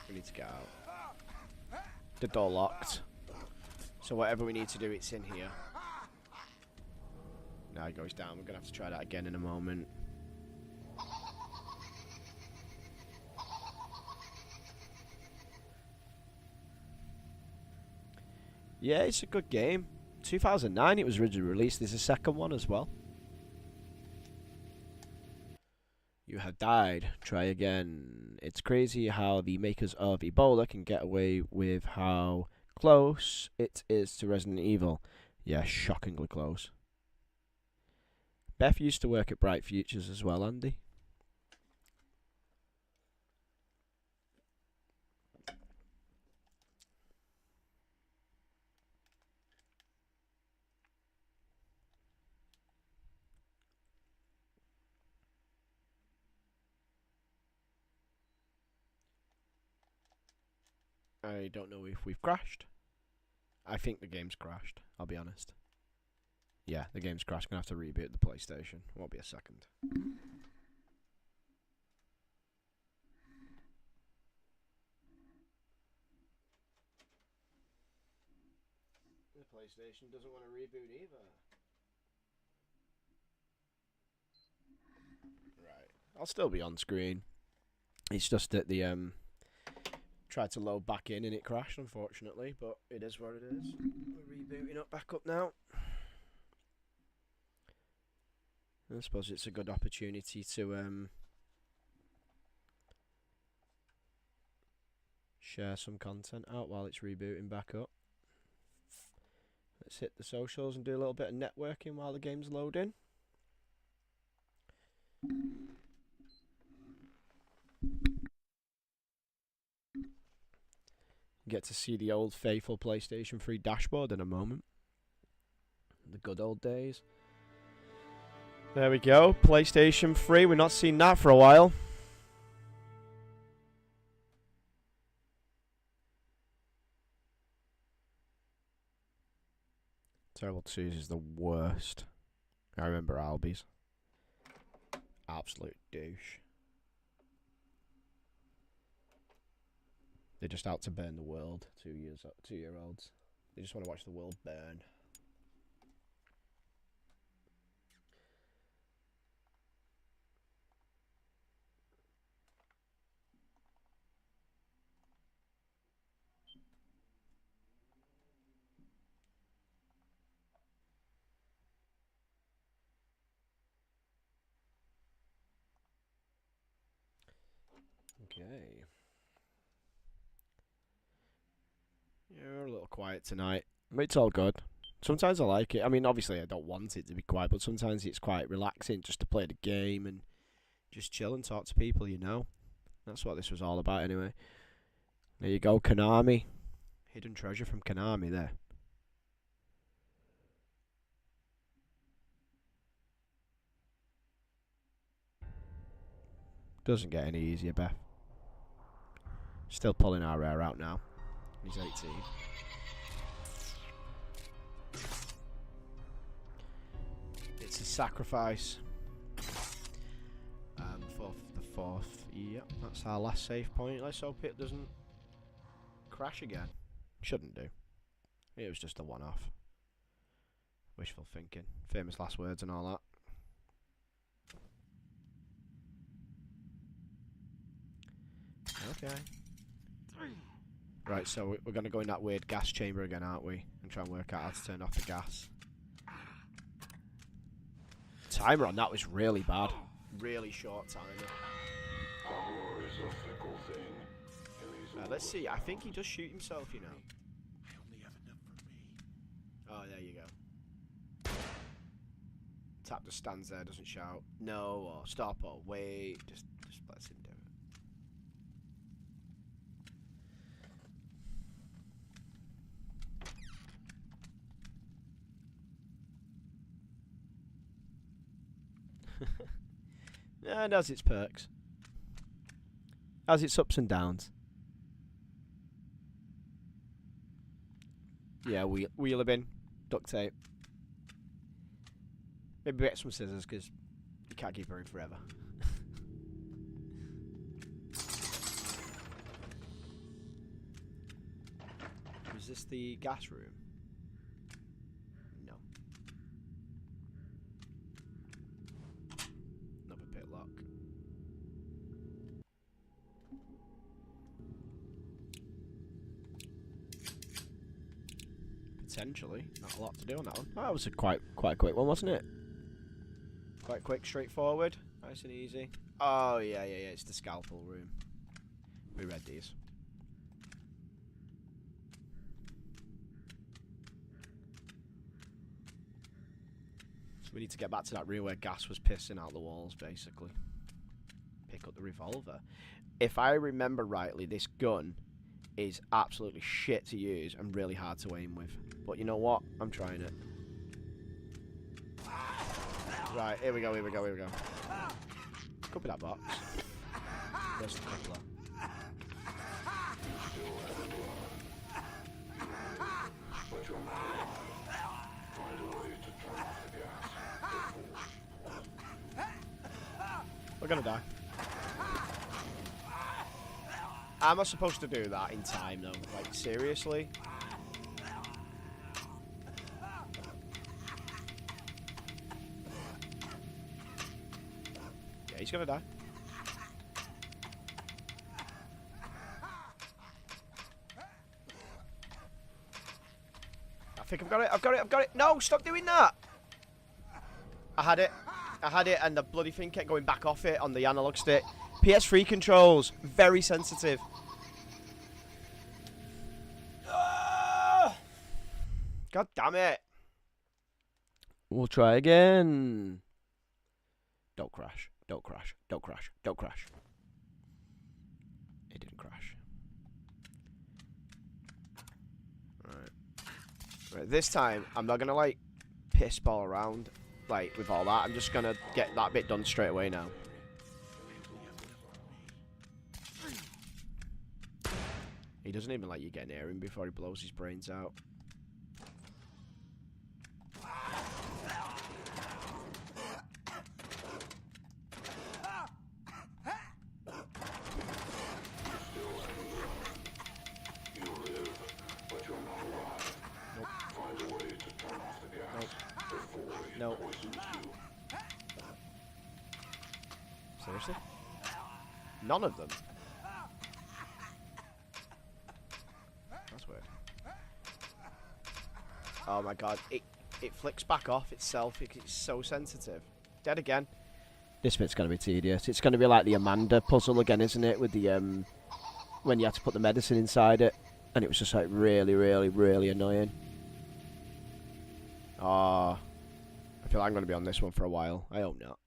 We need to get out. The door locked. So whatever we need to do, it's in here. Now it goes down. We're gonna have to try that again in a moment. Yeah, it's a good game. 2009 it was originally released. There's a second one as well. You have died. Try again. It's crazy how the makers of Ebola can get away with how close it is to Resident Evil. Yeah, shockingly close. Beth used to work at Bright Futures as well, Andy. I don't know if we've crashed. I think the game's crashed, I'll be honest. Yeah, the game's crashed. Gonna have to reboot the PlayStation. Won't be a second. The PlayStation doesn't want to reboot either. Right. I'll still be on screen. It's just that the tried to load back in and it crashed, unfortunately, but it is what it is. We're rebooting up back up now. I suppose it's a good opportunity to share some content out while it's rebooting back up. Let's hit the socials and do a little bit of networking while the game's loading. Get to see the old faithful PlayStation 3 dashboard in a moment. The good old days. There we go. PlayStation 3. We've not seen that for a while. Terrible 2s is the worst. I remember Albies. Absolute douche. They're just out to burn the world. 2-year-olds. They just want to watch the world burn. Okay. Yeah, we're a little quiet tonight. But it's all good. Sometimes I like it. I mean, obviously I don't want it to be quiet, but sometimes it's quite relaxing just to play the game and just chill and talk to people, you know. That's what this was all about anyway. There you go, Konami. Hidden treasure from Konami there. Doesn't get any easier, Beth. Still pulling our hair out now. He's 18. It's a sacrifice. For the 4th. Yep, that's our last save point. Let's hope it doesn't crash again. Shouldn't do. It was just a one-off. Wishful thinking. Famous last words and all that. Okay. Right, so we're going to go in that weird gas chamber again, aren't we? And try and work out how to turn off the gas. Timer on that was really bad. Really short timer. Power is a fickle thing. Let's see. I think he does shoot himself, you know. I only have enough for me. Oh, there you go. Tapp just stands there, doesn't shout no or stop or wait. Just lets him do it. And has its perks. Has its ups and downs. Yeah, wheel a bin. Duct tape. Maybe get some scissors, because you can't keep her in forever. Was this the gas room? No. Another pit lock. Potentially. Not a lot to do on that one. Oh, that was a quite a quick one, wasn't it? Quite quick, straightforward. Nice and easy. Oh, yeah. It's the scalpel room. We read these. So we need to get back to that room where gas was pissing out the walls, basically. Pick up the revolver. If I remember rightly, this gun is absolutely shit to use and really hard to aim with. But you know what? I'm trying it. Right, here we go. Could be that box. Where's the coupler? We're gonna die. Am I supposed to do that in time though? Like, seriously? Yeah, he's gonna die. I think I've got it. No, stop doing that! I had it, and the bloody thing kept going back off it on the analog stick. PS3 controls, very sensitive. God damn it. We'll try again. Don't crash. Don't crash. Don't crash. Don't crash. It didn't crash. Right, this time, I'm not gonna, like, piss ball around, like, with all that. I'm just gonna get that bit done straight away now. He doesn't even let you get near him before he blows his brains out. Nope. Seriously? None of them? That's weird. Oh my god, it flicks back off itself. It's so sensitive. Dead again. This bit's gonna be tedious. It's gonna be like the Amanda puzzle again, isn't it? With the when you had to put the medicine inside it, and it was just like really, really, really annoying. Ah. I feel like I'm going to be on this one for a while. I hope not.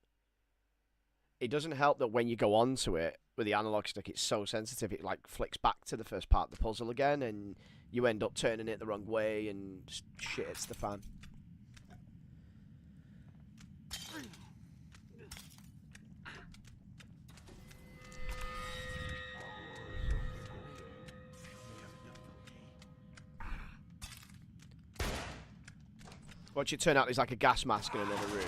It doesn't help that when you go onto it with the analog stick, it's so sensitive, it like flicks back to the first part of the puzzle again, and you end up turning it the wrong way, and just shit hits the fan. Watch it turn out there's like a gas mask in another room.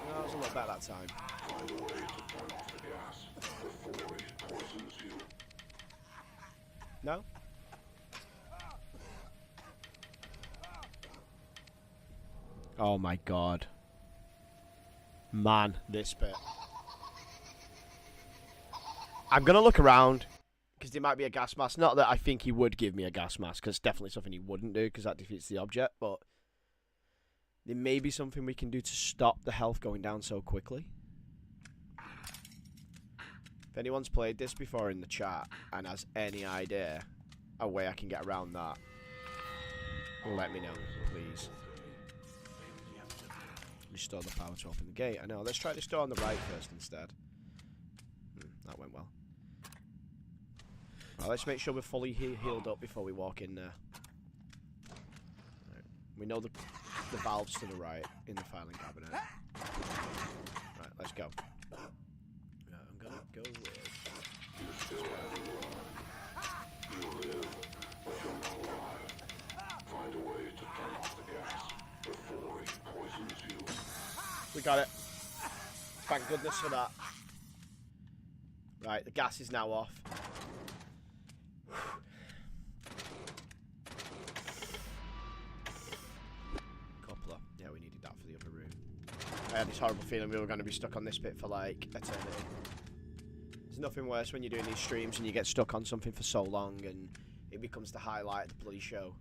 That was a lot better that time. No? Oh my god. Man, this bit. I'm going to look around, because there might be a gas mask. Not that I think he would give me a gas mask, because it's definitely something he wouldn't do, because that defeats the object, but there may be something we can do to stop the health going down so quickly. If anyone's played this before in the chat, and has any idea a way I can get around that, let me know, please. Restore the power to open the gate. I know, let's try to store on the right first instead. That went well. Right, let's make sure we're fully healed up before we walk in there. Right. We know the valves to the right in the filing cabinet. Right, let's go. I'm gonna go with... We got it. Thank goodness for that. Right, the gas is now off. Coupler. Yeah, we needed that for the other room. I had this horrible feeling we were going to be stuck on this bit for, like, eternity. There's nothing worse when you're doing these streams and you get stuck on something for so long and it becomes the highlight of the bloody show.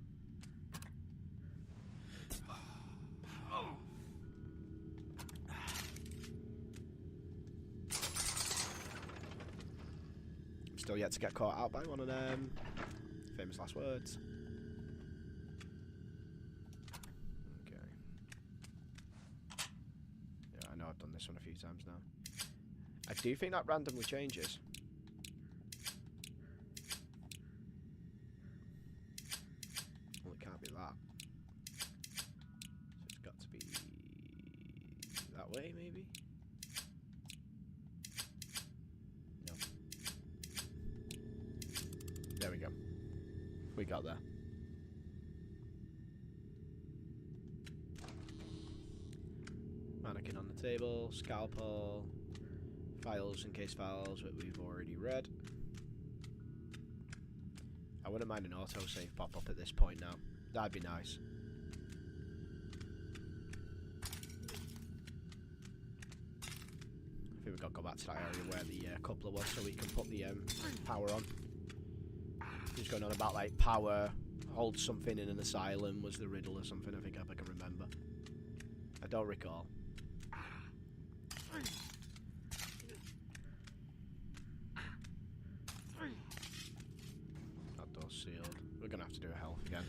Still yet to get caught out by one of them. Famous last words. Okay. Yeah, I know I've done this one a few times now. I do think that randomly changes. Well, it can't be that. So it's got to be that way, maybe? There we go. We got there. Mannequin on the table, scalpel, files and case files that we've already read. I wouldn't mind an autosave pop up at this point now. That'd be nice. I think we've got to go back to that area where the coupler was so we can put the power on. He was going on about like power holds something in an asylum was the riddle or something. I think if I can remember. I don't recall. That door's sealed. We're gonna have to do a health again.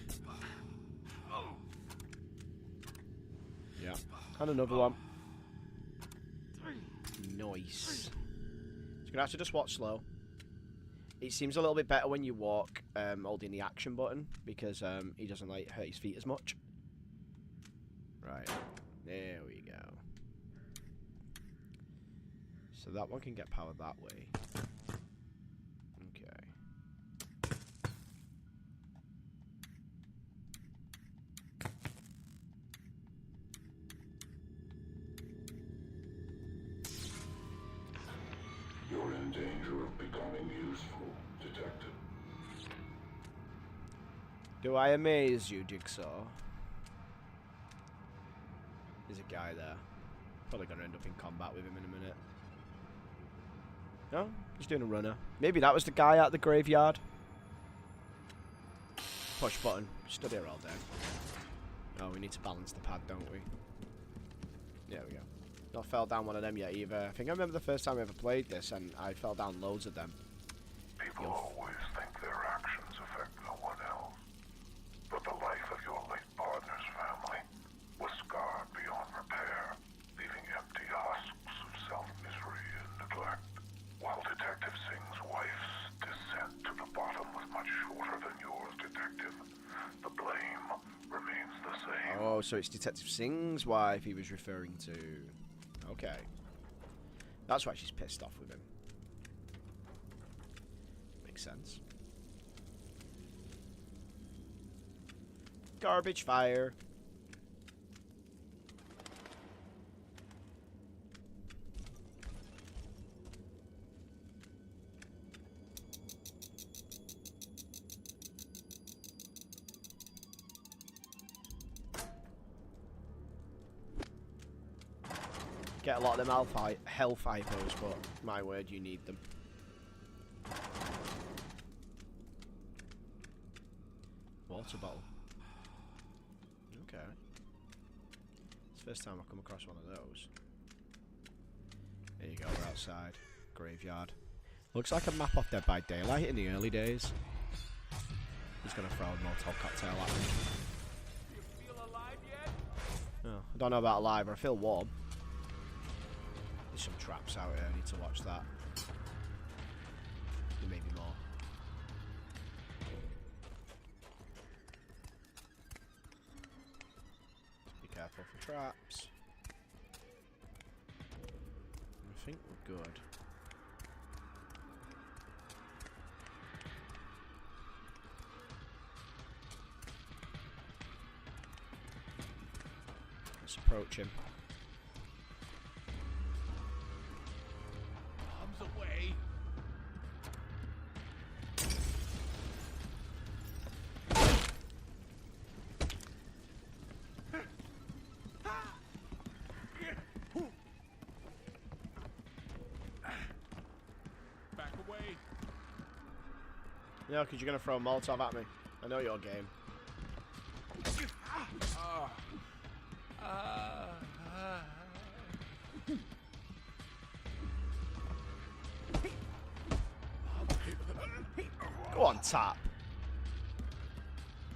Yeah, and another one. Nice. So you're gonna have to just watch slow. It seems a little bit better when you walk holding the action button because he doesn't like hurt his feet as much. Right, there we go. So that one can get powered that way. Okay. You're in danger of becoming useful, Detective. Do I amaze you, JigSaw? There's a guy there. Probably gonna end up in combat with him in a minute. No, he's doing a runner. Maybe that was the guy at the graveyard. Push button. Stood here all day. Oh, we need to balance the pad, don't we? There we go. Not fell down one of them yet either. I think I remember the first time I ever played this and I fell down loads of them. People always think their actions affect no one else. But the life of your late partner's family was scarred beyond repair, leaving empty husks of self-misery and neglect. While Detective Singh's wife's descent to the bottom was much shorter than yours, Detective, the blame remains the same. Oh, so it's Detective Singh's wife he was referring to. Okay. That's why she's pissed off with him. Makes sense. Garbage fire. Get a lot of them health hypos, but my word, you need them. Water bottle. Okay. It's the first time I've come across one of those. There you go, we're outside. Graveyard. Looks like a map off Dead by Daylight in the early days. He's gonna throw a Molotov cocktail at me. You feel alive yet? Oh, I don't know about alive, but I feel warm. There's some traps out here, I need to watch that. There may be more. Be careful for traps. I think we're good. Let's approach him. Bombs away. Back away. Yeah, because you're going to throw a Molotov at me. I know your game. Go on, Tapp.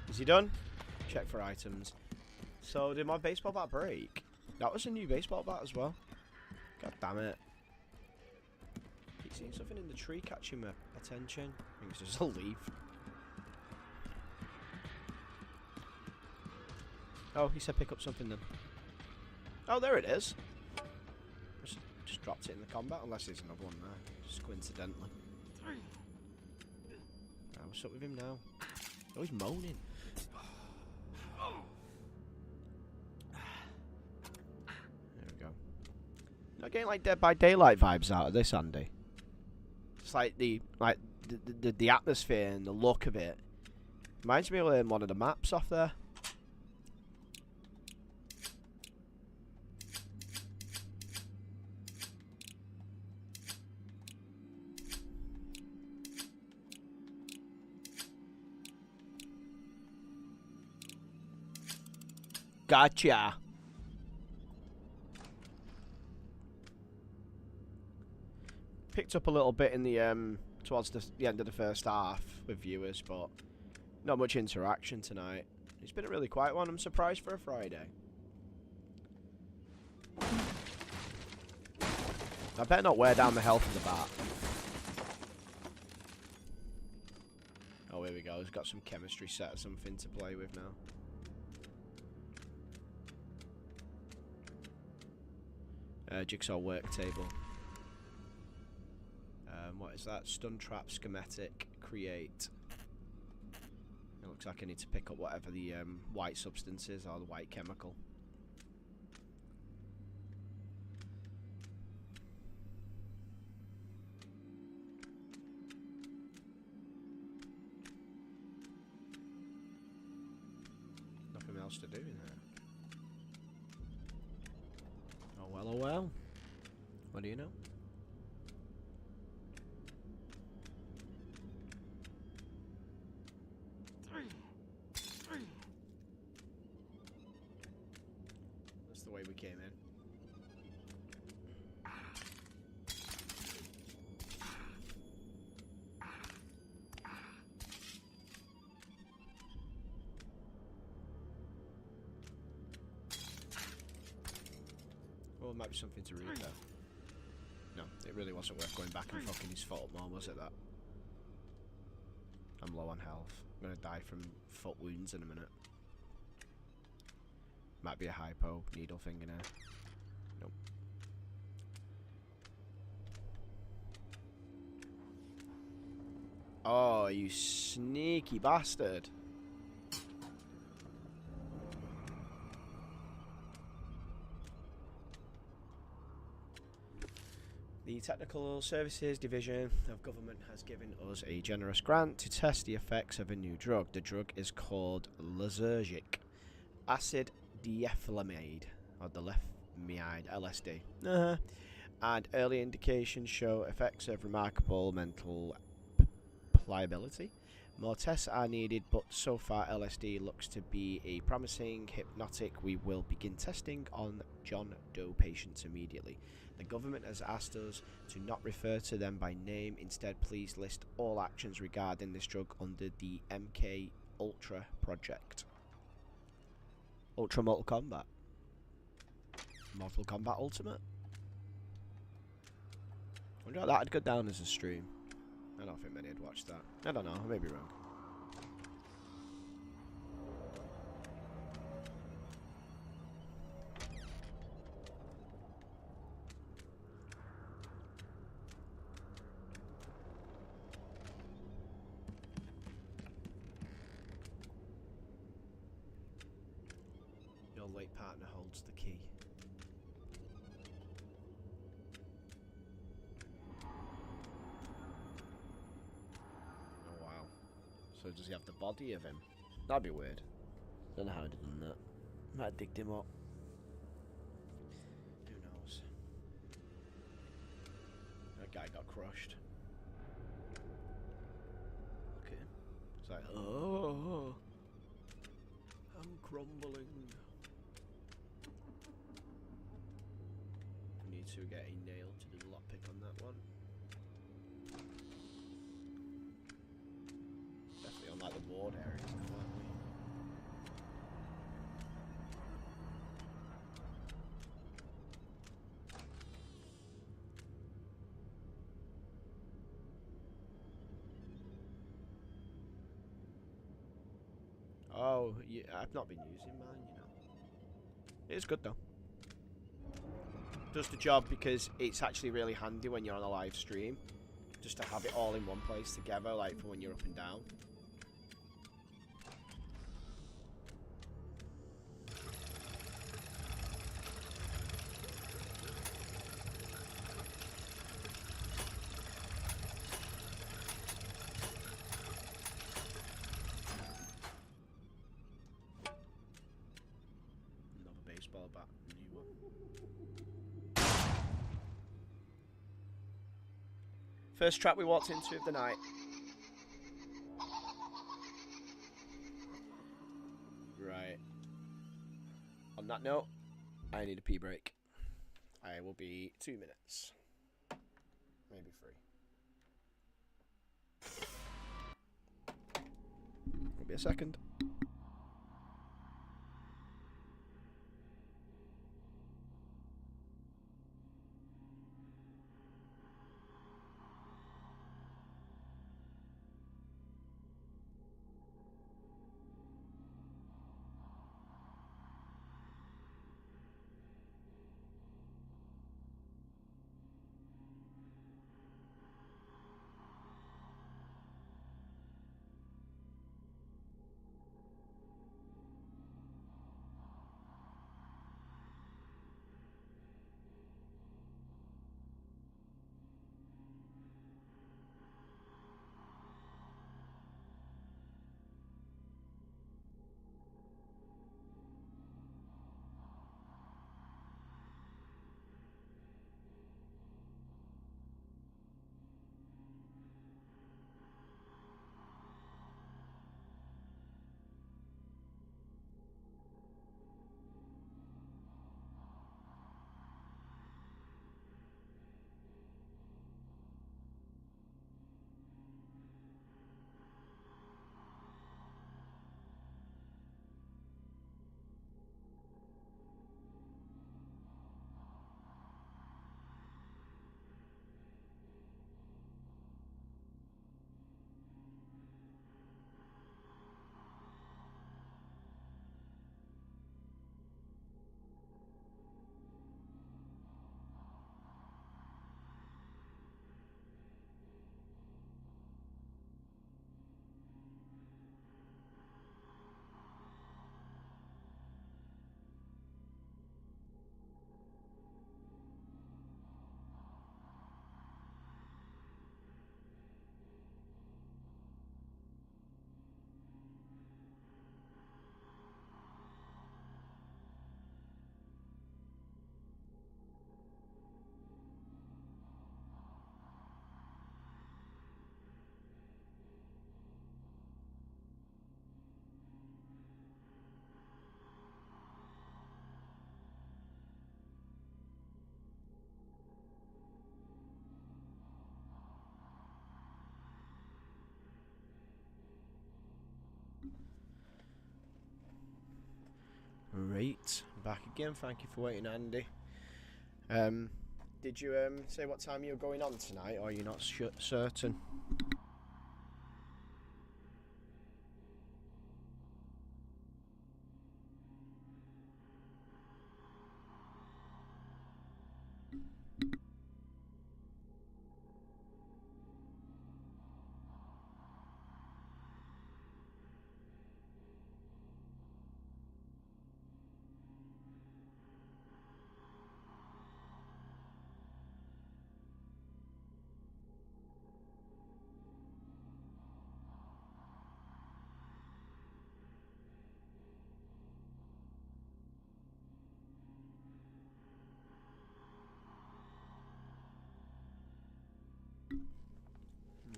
Is he done? Check for items. So, did my baseball bat break? That was a new baseball bat as well. God damn it. Keep seeing something in the tree catching my attention. I think it's just a leaf. Oh, he said pick up something then. Oh, there it is. Just dropped it in the combat, unless there's another one there. Just coincidentally. What's up with him now? Oh, he's moaning. There we go. Not getting like Dead by Daylight vibes out of this, Andy. It's like the atmosphere and the look of it. Reminds me of one of the maps off there. Gotcha. Picked up a little bit in the towards the end of the first half with viewers, but not much interaction tonight. It's been a really quiet one. I'm surprised for a Friday. I better not wear down the health of the bat. Oh, here we go. He's got some chemistry set or something to play with now. Jigsaw work table. What is that? Stun trap schematic. Create. It looks like I need to pick up whatever the white substance is, or the white chemical. Nothing else to do in here. Oh well, oh well. What do you know? That's the way we came in. Well, there might be something to read there. No, it really wasn't worth going back and fucking his foot up more, was it, that? I'm low on health. I'm gonna die from foot wounds in a minute. Might be a hypo needle thing in here. Nope. Oh, you sneaky bastard. The Technical Services Division of Government has given us a generous grant to test the effects of a new drug. The drug is called lysergic acid diethylamide, or diethylamide, LSD. And early indications show effects of remarkable mental pliability. More tests are needed, but so far LSD looks to be a promising hypnotic. We will begin testing on John Doe patients immediately. The government has asked us to not refer to them by name. Instead, please list all actions regarding this drug under the MK Ultra project. Ultra Mortal Kombat. Mortal Kombat Ultimate. I wonder how that'd go down as a stream. I don't think many had watched that. I don't know, I may be wrong. Your late partner holds the key. So does he have the body of him? That'd be weird. Don't know how he'd have done that. Might have digged him up. Who knows? That guy got crushed. Look at him. It's like, oh, I'm crumbling. We need to get a nail to do the lockpick on that one. On like the ward areas now, aren't we? Oh, yeah, I've not been using mine, you know. It's good though. Does the job because it's actually really handy when you're on a live stream, just to have it all in one place together, like for when you're up and down. Baseball bat, new one. First trap we walked into of the night. Right. On that note, I need a pee break. I will be 2 minutes. Maybe 3. Will be a second. Great. Back again. Thank you for waiting, Andy. Did you say what time you're going on tonight, or are you not certain?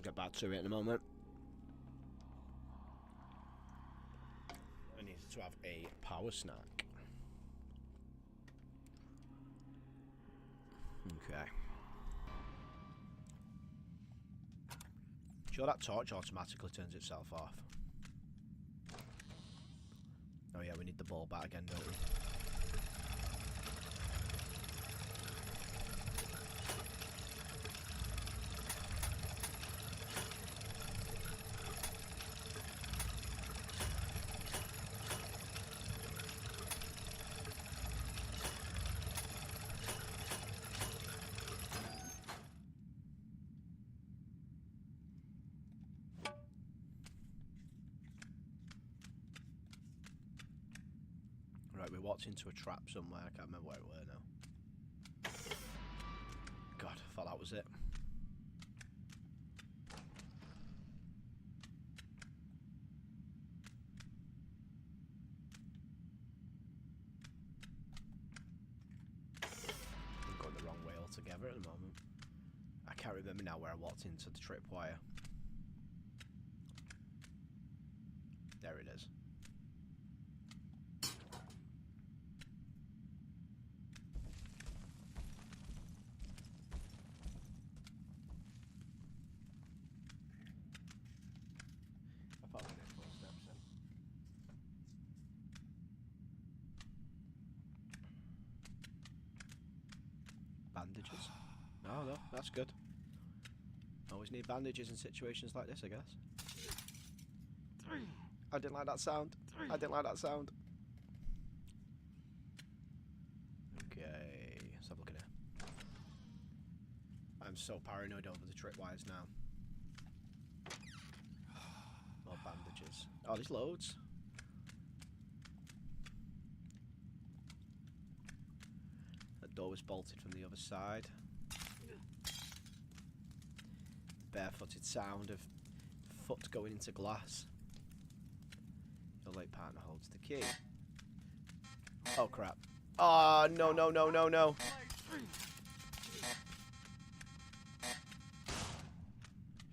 Get back to it in a moment. I need to have a power snack. Okay. Sure that torch automatically turns itself off. Oh yeah, we need the ball back again, don't we? Right, we walked into a trap somewhere. I can't remember where it were now. God, I thought that was it. I'm going the wrong way altogether at the moment. I can't remember now where I walked into the tripwire. There it is. Bandages? No, that's good. Always need bandages in situations like this, I guess. I didn't like that sound. I didn't like that sound. Okay, let's have a look at it. I'm so paranoid over the tripwires now. More bandages. Oh, there's loads. That door was bolted from the other side. Barefooted sound of foot going into glass. Your late partner holds the key. Oh crap. Oh, no, no, no, no, no.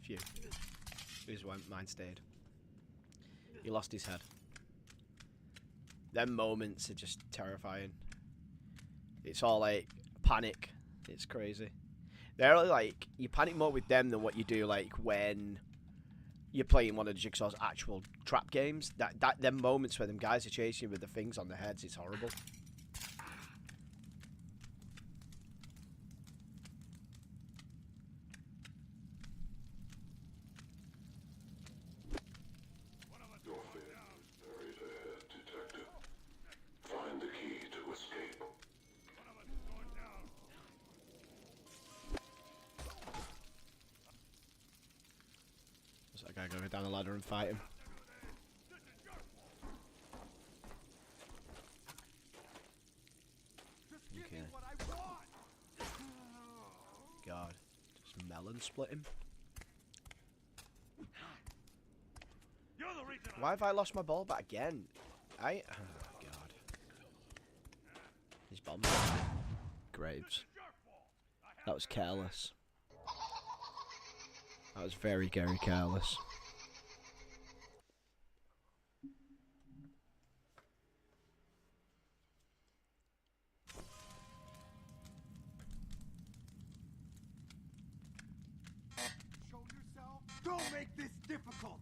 Phew. Here's why mine stayed. He lost his head. Them moments are just terrifying. It's all like panic. It's crazy. They're like, you panic more with them than what you do like when you're playing one of the JigSaw's actual trap games. Them moments where them guys are chasing you with the things on their heads, it's horrible. Your fate is buried ahead, Detective. Find the key to escape. Is that guy going down the ladder and fight him? Okay. God, just melon split him. Why have I lost my ball back again? Oh God. These bombs. Graves. That was careless. That was very, very careless. Show yourself. Don't make this difficult.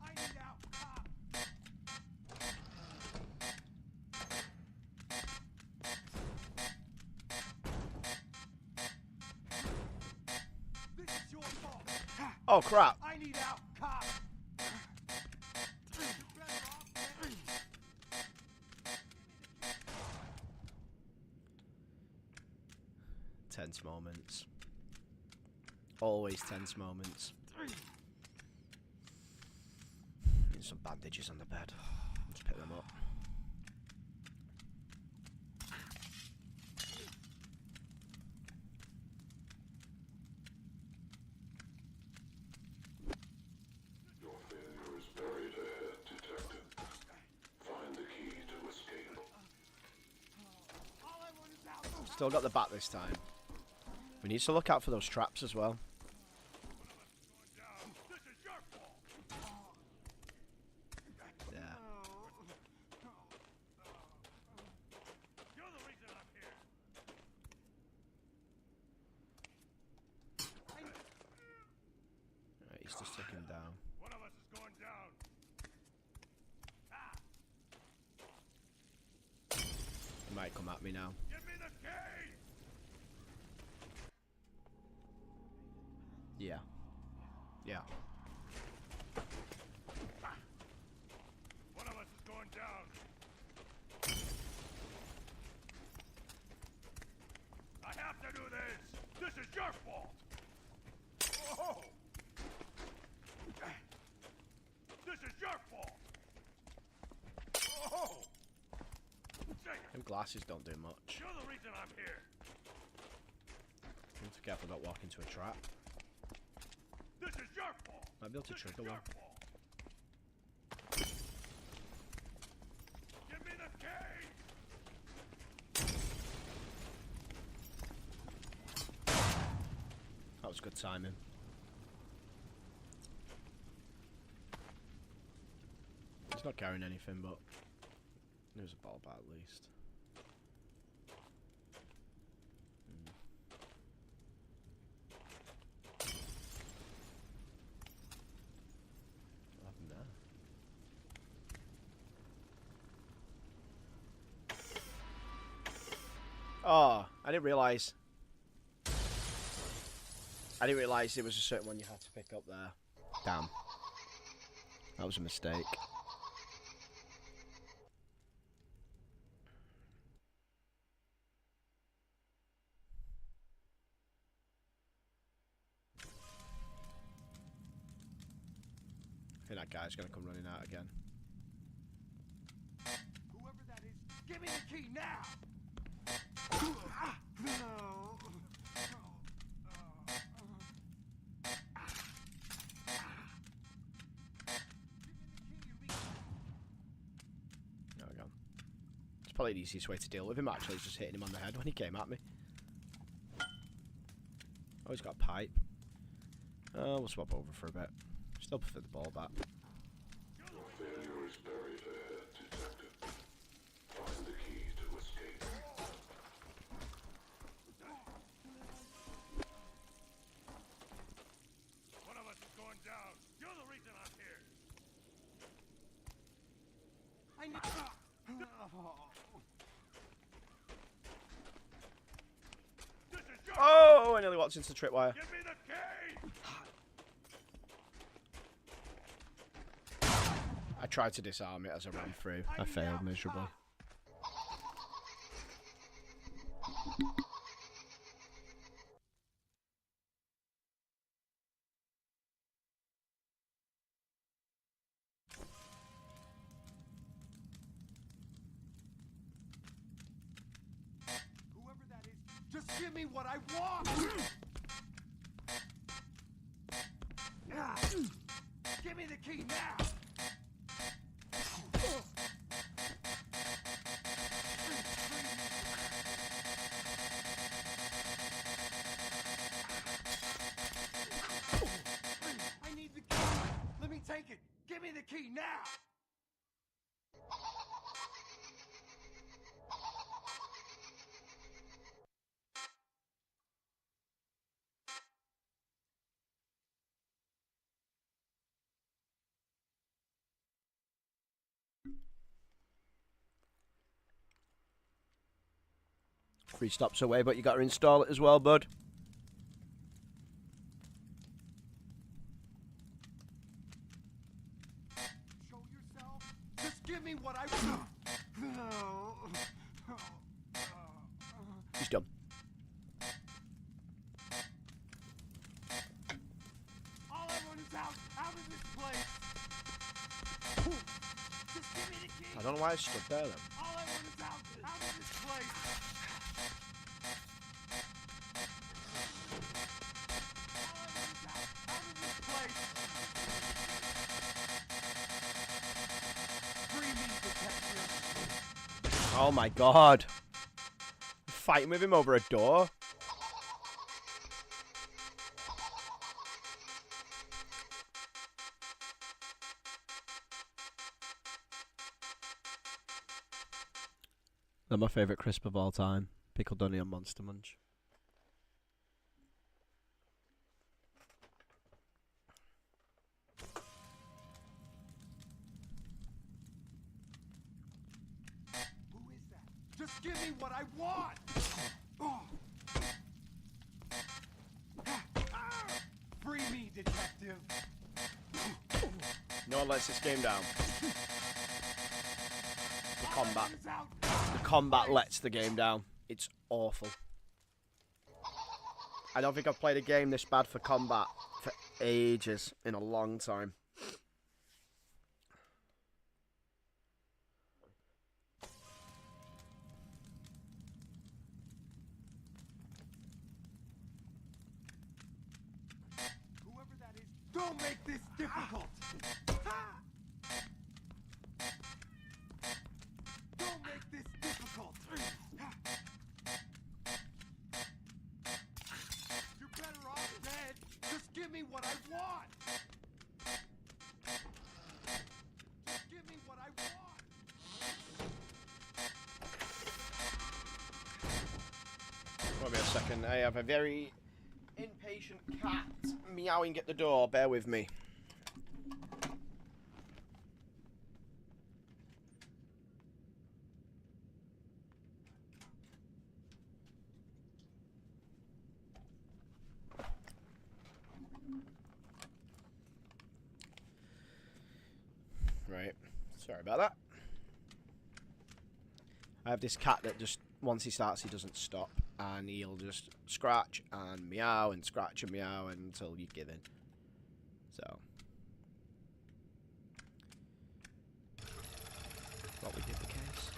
I need out. Oh crap! I need out, cop. Tense moments. Always tense moments. Need some bandages on the bed. Let's pick them up. Your failure is buried ahead, Detective. Find the key to escape. Still got the bat this time. We need to look out for those traps as well. Yeah. Alright, he's just taking him down. One of us is going down. He might come at me now. Give me the key. Yeah. Yeah. One of us is going down. I have to do this. This is your fault. Oh. This is your fault. Oh. Them glasses don't do much. You're the reason I'm here. Be careful not walk into a trap. This is your fault. Might be able to This is trigger your one. fault. Give me the key. That was good timing. He's not carrying anything, but there's a ball bat at least. What happened there? Oh, I didn't realise. I didn't realise there was a certain one you had to pick up there. Damn. That was a mistake. I think that guy's gonna come running out again. Whoever that is, give me the key now. There we go. It's probably the easiest way to deal with him, actually, is just hitting him on the head when he came at me. Oh, he's got a pipe. We'll swap over for a bit. Still prefer the ball bat. Your failure is buried ahead, Detective. Find the key to escape. One of us is going down. You're the reason I'm here. I need. This is your. Oh, I nearly walked into the tripwire. Give me the key. I tried to disarm it as I ran through. I failed miserably. Whoever that is, just give me what I want. Give me the key now. I need the key. Let me take it. Give me the key now. Three stops away, but you got to install it as well, bud. Just give me what I He's done. All I want is out of this place. Just give me the key. I don't know why I stood there then. All I want is out of this place. Oh my god. Fighting with him over a door. They're my favourite crisp of all time. Pickled onion Monster Munch. Who is that? Just give me what I want. Free me, detective. No one lets this game down. The combat. Out. The combat lets the game down. It's awful. I don't think I've played a game this bad for combat for ages, in a long time. Whoever that is, don't make this difficult. Don't make this difficult. You're better off dead. Just give me what I want. Just give me what I want. Wait me a second. I have a very impatient cat meowing at the door. Bear with me. Right. Sorry about that. I have this cat that just, once he starts, he doesn't stop. And he'll just scratch and meow and scratch and meow until you give in. So. What we did the case.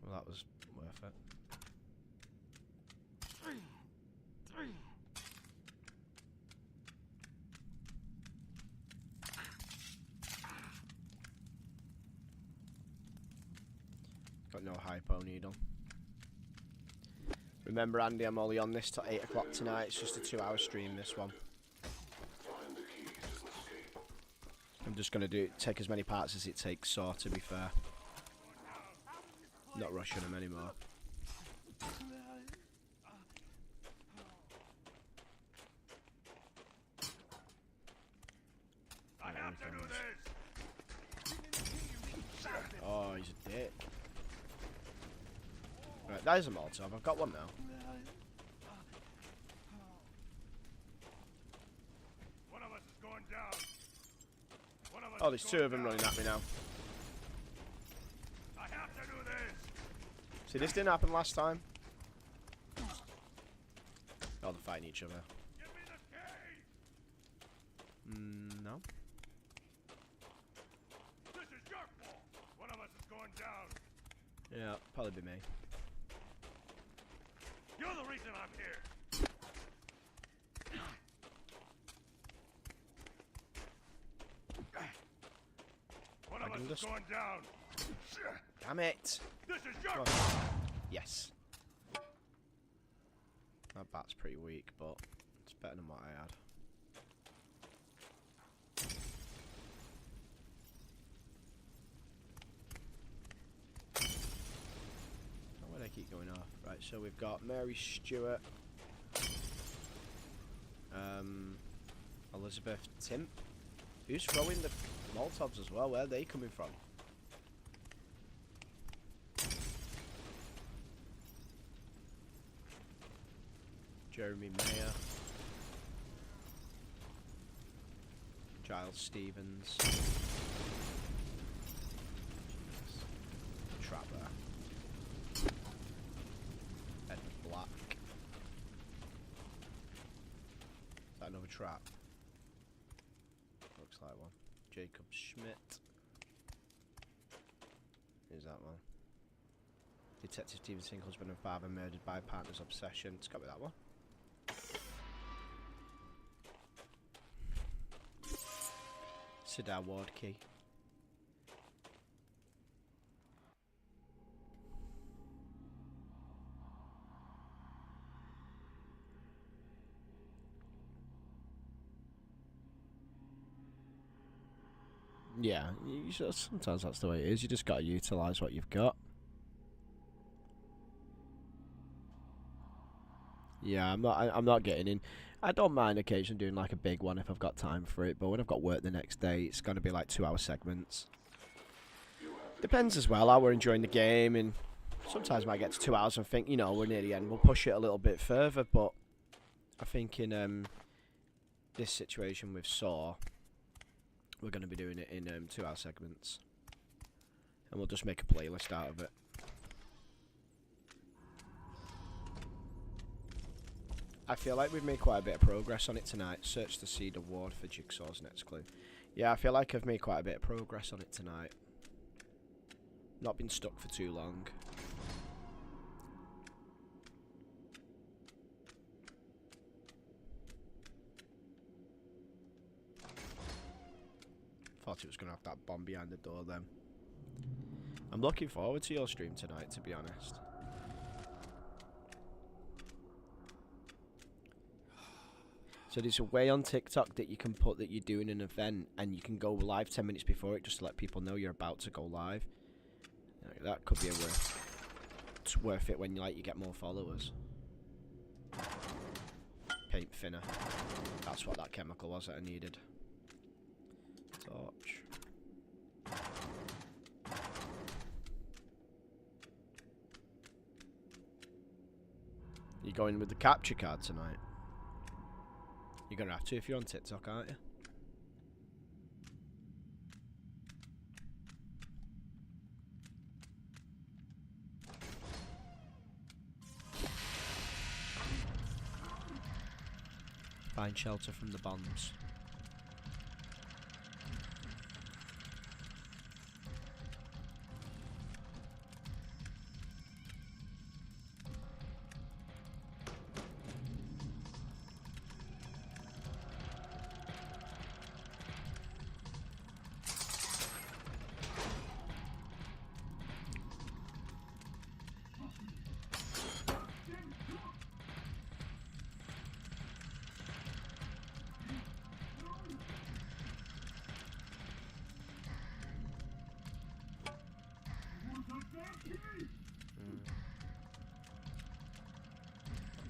Well, that was worth it. Got no hypo needle. Remember, Andy, I'm only on this till 8 o'clock tonight. It's just a 2-hour stream, this one. I'm just going to take as many parts as it takes, so to be fair. Not rushing them anymore. I have to do this. Oh, he's a dick. Right, that is a Molotov. I've got one now. One of us is going down. One of us Oh, there's 2 of them running at me now. I have to do this. See, this didn't happen last time. Oh, they're fighting each other. Give me the key. No. This is your fault. One of us is going down. Yeah, probably be me. You're the reason I'm here. One of us is going down. Damn it! This is your Come on. fault. Yes. That bat's pretty weak, but it's better than what I had. Where do I keep going off? Right, so we've got Mary Stewart, Elizabeth Timp. Who's throwing the Molotovs as well? Where are they coming from? Jeremy Mayer. Giles Stevens. Trapper. Ed Black. Is that another trap? Looks like one. Jacob Schmidt. Who's that one? Detective Stevenson, husband and father, murdered by partner's obsession. It's got me that one. Sidar Ward Key. Yeah, sometimes that's the way it is. You just got to utilise what you've got. Yeah, I'm not getting in. I don't mind occasionally doing like a big one if I've got time for it, but when I've got work the next day, it's going to be like 2-hour segments. Depends as well how we're enjoying the game, and sometimes I might get to 2 hours and think, you know, we're near the end, we'll push it a little bit further, but I think in this situation with Saw, we're going to be doing it in 2-hour segments, and we'll just make a playlist out of it. I feel like we've made quite a bit of progress on it tonight. Search the Cedar Ward for Jigsaw's next clue. Yeah, I feel like I've made quite a bit of progress on it tonight. Not been stuck for too long. Thought it was going to have that bomb behind the door then. I'm looking forward to your stream tonight, to be honest. So there's a way on TikTok that you can put that you're doing an event and you can go live 10 minutes before it just to let people know you're about to go live. That could be it's worth it when you get more followers. Paint thinner. That's what that chemical was that I needed. Torch. You going with the capture card tonight? You're going to have to if you're on TikTok, aren't you? Find shelter from the bombs.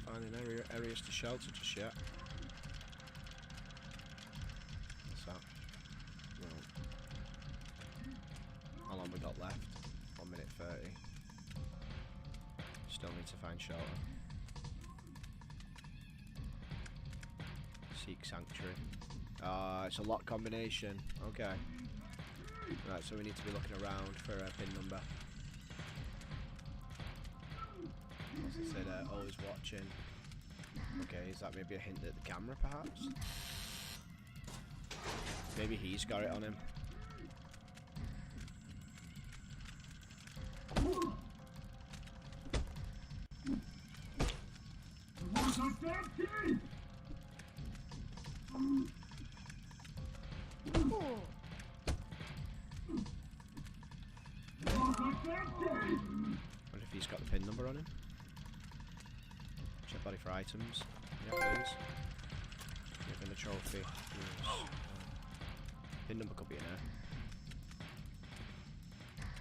Finding areas to shelter just yet. What's that? No. How long we got left? 1 minute 30. Still need to find shelter. Seek sanctuary. It's a lock combination. Okay. Right, so we need to be looking around for a pin number. As I said, always watching. Okay, is that maybe a hint at the camera, perhaps? Maybe he's got it on him. What if he's got the pin number on him? Check body for items. Yeah, please. Give him a trophy. Yes. Pin number could be in there.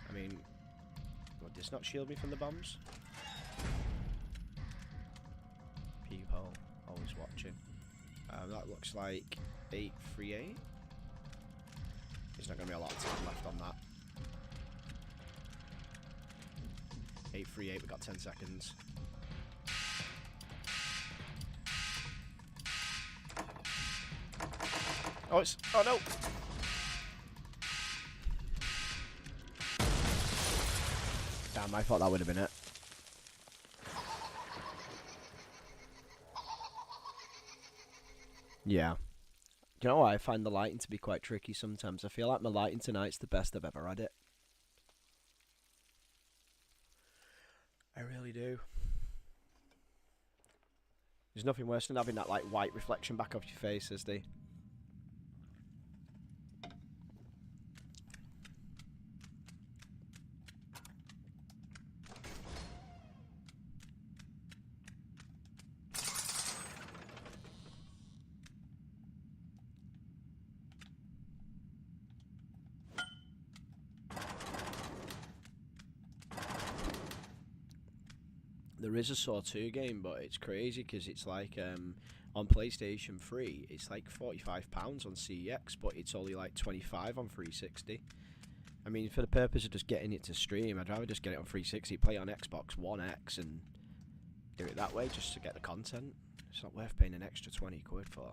I mean, would this not shield me from the bombs? Peephole, always watching. That looks like 838. There's not going to be a lot of time left on that. 838, we've got 10 seconds. Oh, it's... Oh, no! Damn, I thought that would have been it. Yeah. Do you know what? I find the lighting to be quite tricky sometimes. I feel like my lighting tonight's the best I've ever had it. I really do. There's nothing worse than having that like white reflection back off your face, is there? There is a Saw 2 game, but it's crazy because it's like on PlayStation 3, it's like £45 on CEX, but it's only like 25 on 360. I mean, for the purpose of just getting it to stream, I'd rather just get it on 360, play it on Xbox One X, and do it that way just to get the content. It's not worth paying an extra 20 quid for.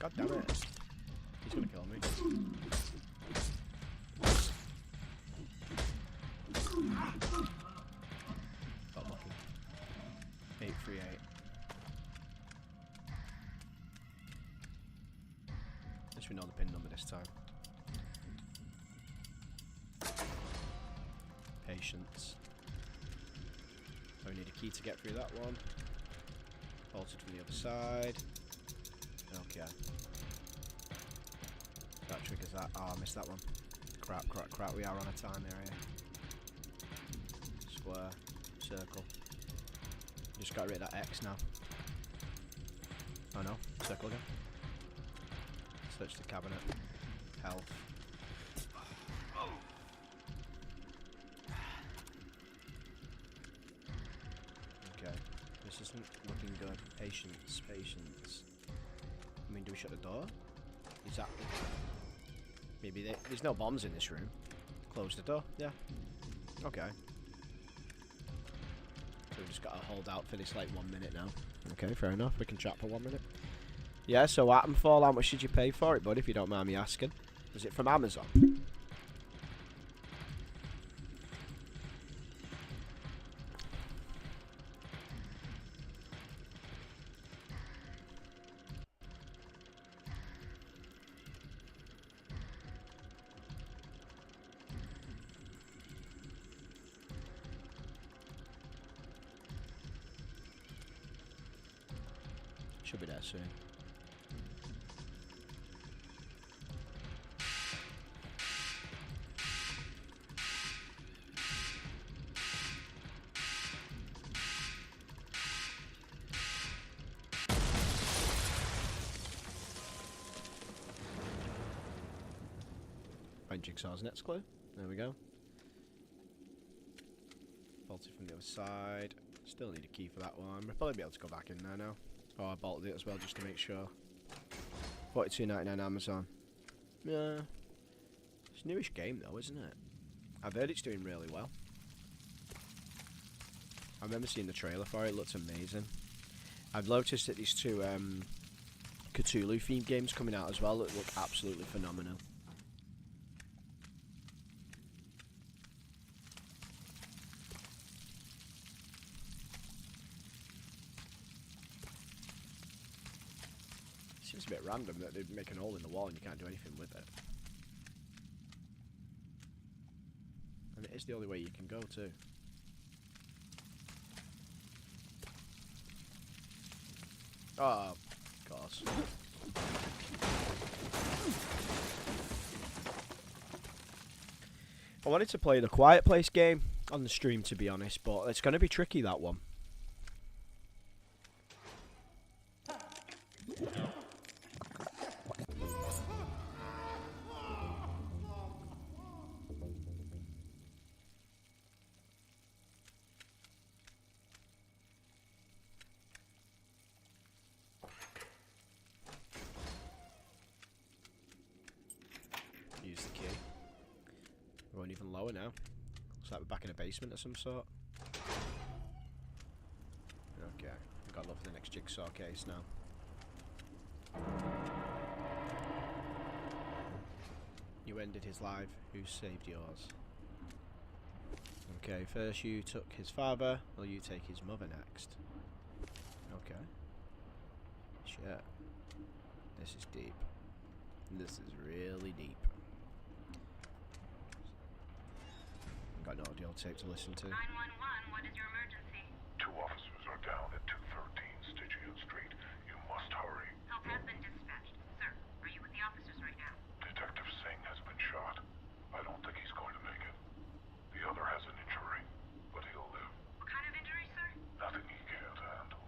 God damn it. He's gonna kill me. Got lucky. 838. At least we know the pin number this time. Patience. So we need a key to get through that one. Bolted from the other side. Okay. That triggers that. Oh, I missed that one. Crap, crap, crap. We are on a time area. Square. Circle. Just got rid of that X now. Oh no. Circle again. Search the cabinet. Health. Okay. This isn't looking good. Patience, patience. I mean, do we shut the door? Is that... Maybe there's no bombs in this room. Close the door. Yeah. Okay. So we just gotta hold out for this like 1 minute now. Okay, fair enough. We can chat for 1 minute. Yeah, so Atomfall, how much did you pay for it, bud, if you don't mind me asking? Was it from Amazon? Should be there soon. Find Jigsaw's next clue. There we go. Bolted from the other side. Still need a key for that one. We'll probably be able to go back in there now. Oh, I bolted it as well just to make sure. $42.99 Amazon. Yeah. It's a newish game though, isn't it? I've heard it's doing really well. I remember seeing the trailer for it. It looks amazing. I've noticed that these two Cthulhu themed games coming out as well that look absolutely phenomenal. Seems a bit random that they make an hole in the wall and you can't do anything with it. And it is the only way you can go too. Oh, of course. I wanted to play the Quiet Place game on the stream, to be honest, but it's going to be tricky, that one. use the key. We're going even lower now. Looks like we're back in a basement of some sort. Okay, we've got to look for the next jigsaw case now. You ended his life, who saved yours? Okay, first you took his father, will you take his mother next? Okay. Shit. This is deep. This is really deep. Got no audio tape to listen to. 911, what is your emergency? 2 officers are down at 213 Stygian Street. You must hurry. Help has been dispatched. Sir, are you with the officers right now? Detective Singh has been shot. I don't think he's going to make it. The other has an injury, but he'll live. What kind of injury, sir? Nothing he can't handle.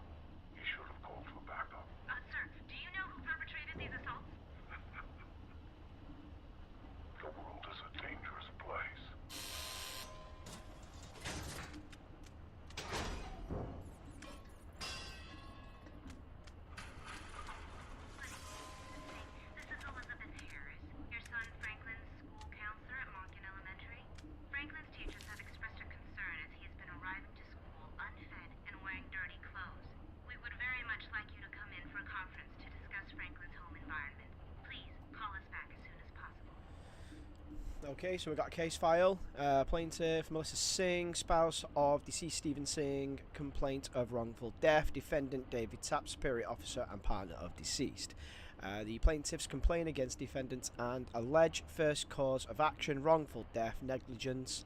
He should have called for backup. Sir, do you know who perpetrated these assaults? The world is a dangerous place. This is Elizabeth Harris, your son Franklin's school counselor at Monken Elementary. Franklin's teachers have expressed a concern as he has been arriving to school unfed and wearing dirty clothes. We would very much like you to come in for a conference to discuss Franklin's home environment. Please call us back as soon as possible. Okay, so we've got a case file. Plaintiff Melissa Singh, spouse of deceased Stephen Singh, complaint of wrongful death. Defendant David Tapp, superior officer and partner of deceased. The plaintiffs complain against defendants and allege first cause of action, wrongful death, negligence.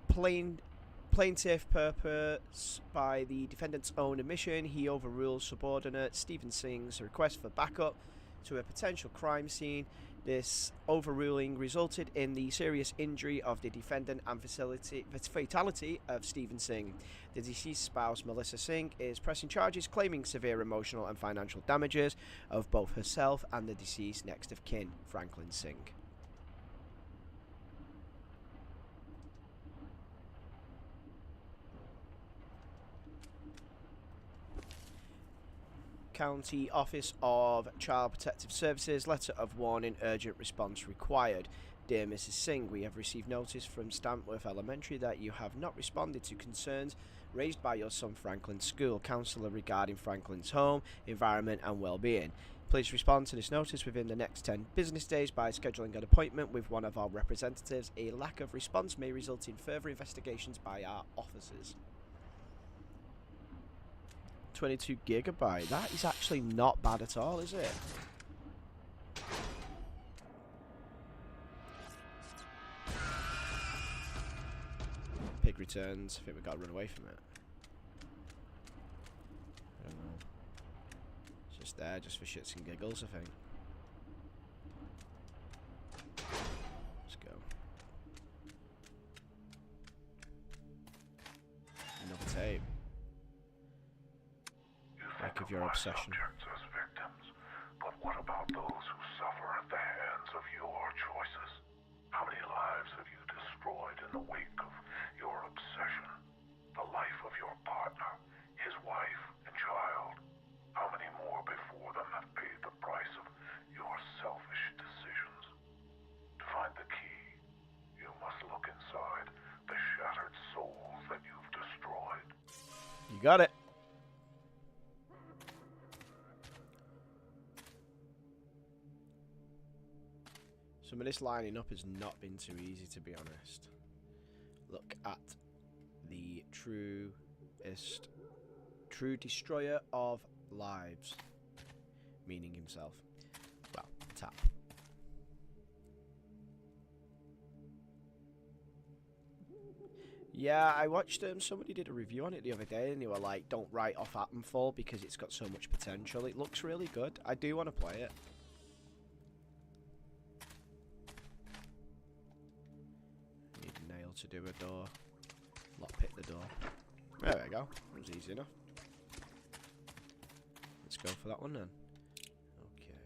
Plaintiff purpose by the defendant's own admission. He overrules subordinate Stephen Singh's request for backup to a potential crime scene. This overruling resulted in the serious injury of the defendant and fatality of Stephen Singh. The deceased spouse, Melissa Singh, is pressing charges claiming severe emotional and financial damages of both herself and the deceased next of kin, Franklin Singh. County Office of Child Protective Services, letter of warning, urgent response required. Dear Mrs. Singh, we have received notice from Stanworth Elementary that you have not responded to concerns raised by your son Franklin's school counsellor regarding Franklin's home, environment and well-being. Please respond to this notice within the next 10 business days by scheduling an appointment with one of our representatives. A lack of response may result in further investigations by our officers. 22 gigabyte. That is actually not bad at all, is it? Pig returns. I think we've got to run away from it. I don't know. It's just there, just for shits and giggles, I think. Let's go. Another tape. Back of your obsession. Subjects as victims, but what about those who suffer at the hands of your choices? How many lives have you destroyed in the wake of your obsession? The life of your partner, his wife and child. How many more before them have paid the price of your selfish decisions? To find the key, you must look inside the shattered souls that you've destroyed. You got it. Some of this lining up has not been too easy, to be honest. Look at the true destroyer of lives, meaning himself. Well, Tapp. Yeah, I watched somebody did a review on it the other day, and they were like, "Don't write off Atomfall because it's got so much potential. It looks really good. I do want to play it." To do a door. Lockpick the door. There we go. That was easy enough. Let's go for that one then. Okay.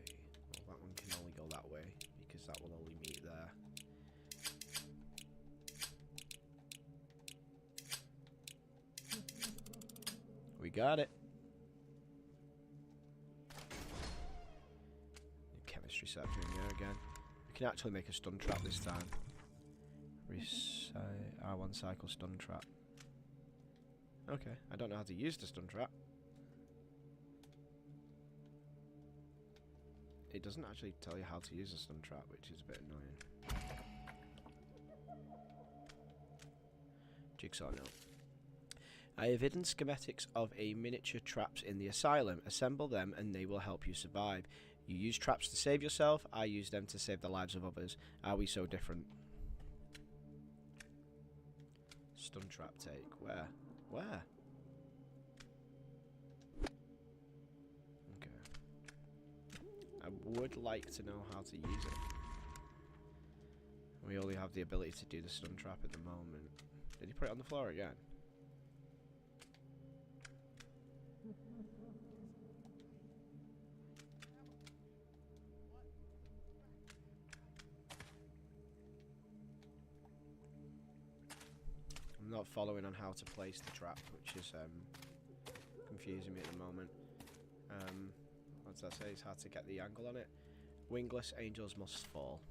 Well, that one can only go that way because that will only meet there. We got it. New chemistry section here again. We can actually make a stun trap this time. R1 cycle stun trap. Okay, I don't know how to use the stun trap. It doesn't actually tell you how to use a stun trap, which is a bit annoying. Jigsaw note. I have hidden schematics of a miniature traps in the asylum. Assemble them and they will help you survive. You use traps to save yourself, I use them to save the lives of others. Are we so different? Stun trap take. Where? Where? Okay. I would like to know how to use it. We only have the ability to do the stun trap at the moment. Did he put it on the floor again? I'm not following on how to place the trap, which is confusing me at the moment. What does that say? It's hard to get the angle on it. Wingless angels must fall.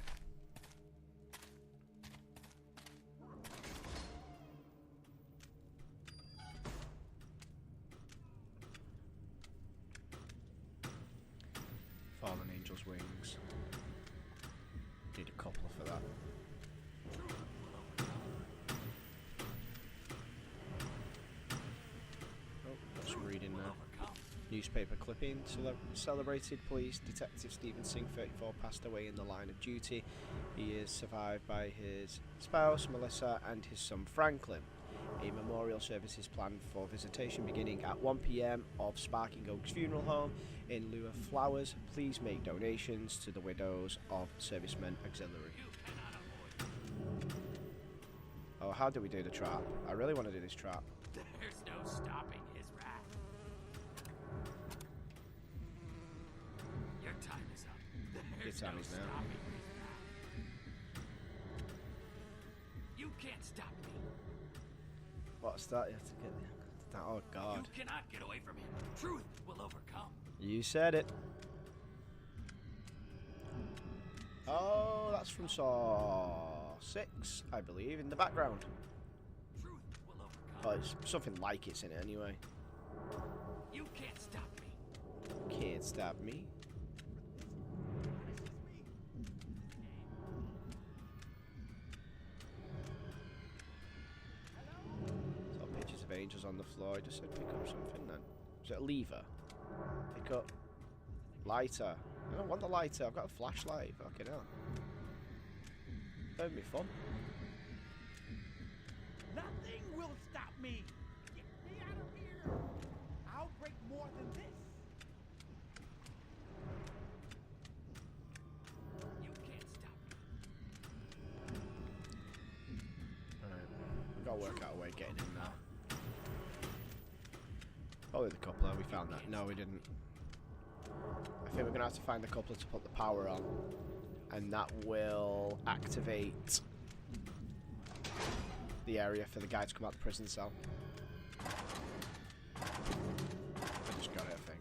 Fallen angels' wings. Need a coupler for that. Some reading now. Newspaper clipping. Celebrated police detective Stephen Singh, 34, passed away in the line of duty. He is survived by his spouse Melissa and his son Franklin. A memorial service is planned for visitation beginning at 1 PM of Sparking Oaks Funeral Home. In lieu of flowers, please make donations to the widows of Servicemen Auxiliary. Oh, how do we do the trap? I really want to do this trap. There's no stopping his wrath. Your time is up. There's Your time no is now. stopping his wrath. You can't stop me. What's that? You have to get the... Oh, God. You cannot get away from him. Truth will overcome. You said it. Oh, that's from Saw 6, I believe, in the background. Truth will overcome. Oh, it's something like it's in it anyway. You can't stop me. Can't stop me. Saw pictures of angels on the floor. I just said pick up something then. Is it a lever? Pick up. Lighter. I don't want the lighter. I've got a flashlight. Fucking hell. That'd be fun. Nothing will stop me. Get me out of here. I'll break more than this. You can't stop me. Alright. We've got to work out a way of getting in there. Probably the coupler. We found that. No, we didn't. I think we're going to have to find the coupler to put the power on. And that will activate the area for the guy to come out the prison cell. I just got it, I think.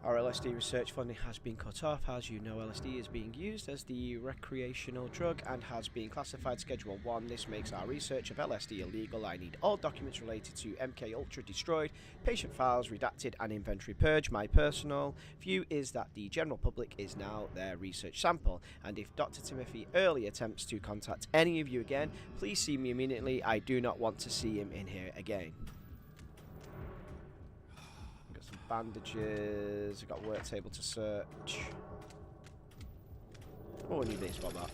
Our LSD research funding has been cut off. As you know, LSD is being used as the recreational drug and has been classified Schedule 1. This makes our research of LSD illegal. I need all documents related to MK Ultra destroyed, patient files redacted and inventory purged. My personal view is that the general public is now their research sample, and if Dr. Timothy Early attempts to contact any of you again, please see me immediately. I do not want to see him in here again. Bandages, I've got a work table to search. Oh, I need a baseball bat.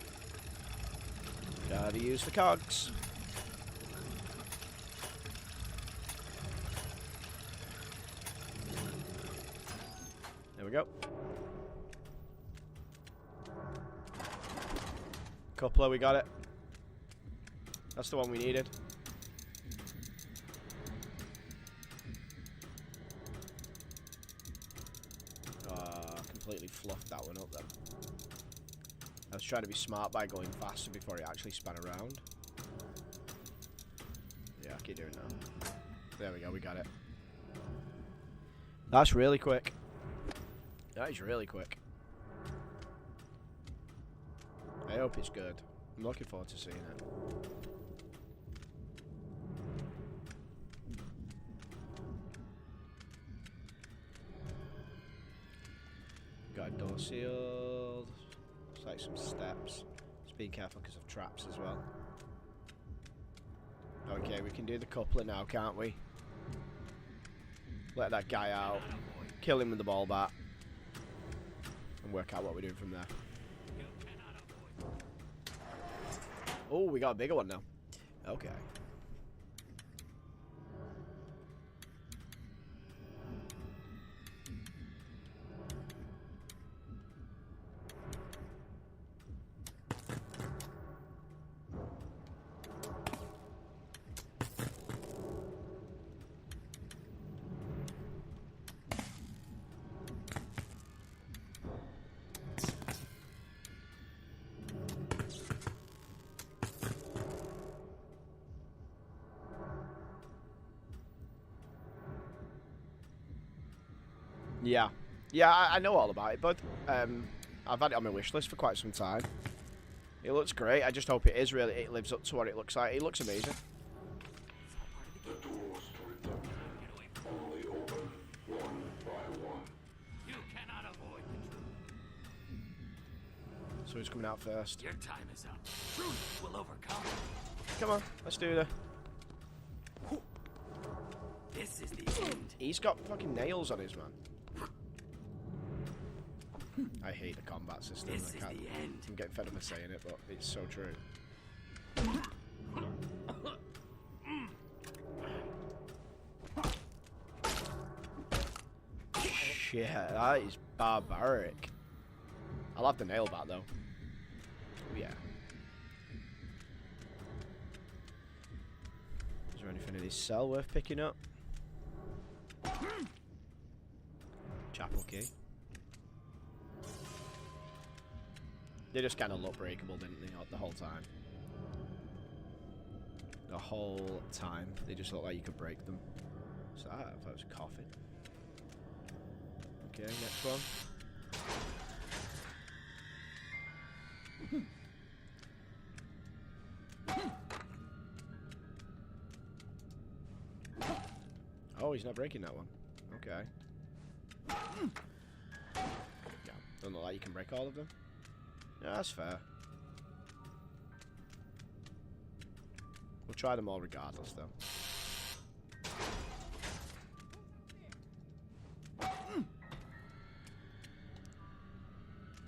Gotta use the cogs. There we go. Coupler, we got it. That's the one we needed. Completely fluffed that one up then. I was trying to be smart by going faster before it actually span around. Yeah, I keep doing that. There we go, we got it. That's really quick. That is really quick. I hope it's good. I'm looking forward to seeing it. Got a door sealed. Looks like some steps. Just being careful because of traps as well. Okay, we can do the coupler now, can't we? Let that guy out. Kill him with the ball bat. And work out what we're doing from there. Oh, we got a bigger one now. Okay. Yeah. Yeah, I know all about it, but I've had it on my wish list for quite some time. It looks great. I just hope it lives up to what it looks like. It looks amazing. The doors to redemption only open one by one. You cannot avoid the truth. So who's coming out first? Your time is up. Truth will overcome. Come on, let's do the... This is the end. He's got fucking nails on his man. I hate the combat system. This is the end. I'm getting fed up of saying it, but it's so true. Shit, that is barbaric. I'll have the nail back though. Yeah. Is there anything in his cell worth picking up? Chapel key. They just kind of look breakable, didn't they, the whole time? The whole time. They just look like you could break them. So I thought it was a coffin. Okay, next one. Oh, he's not breaking that one. Okay. Yeah, don't look like you can break all of them. Yeah, that's fair. We'll try them all regardless, though.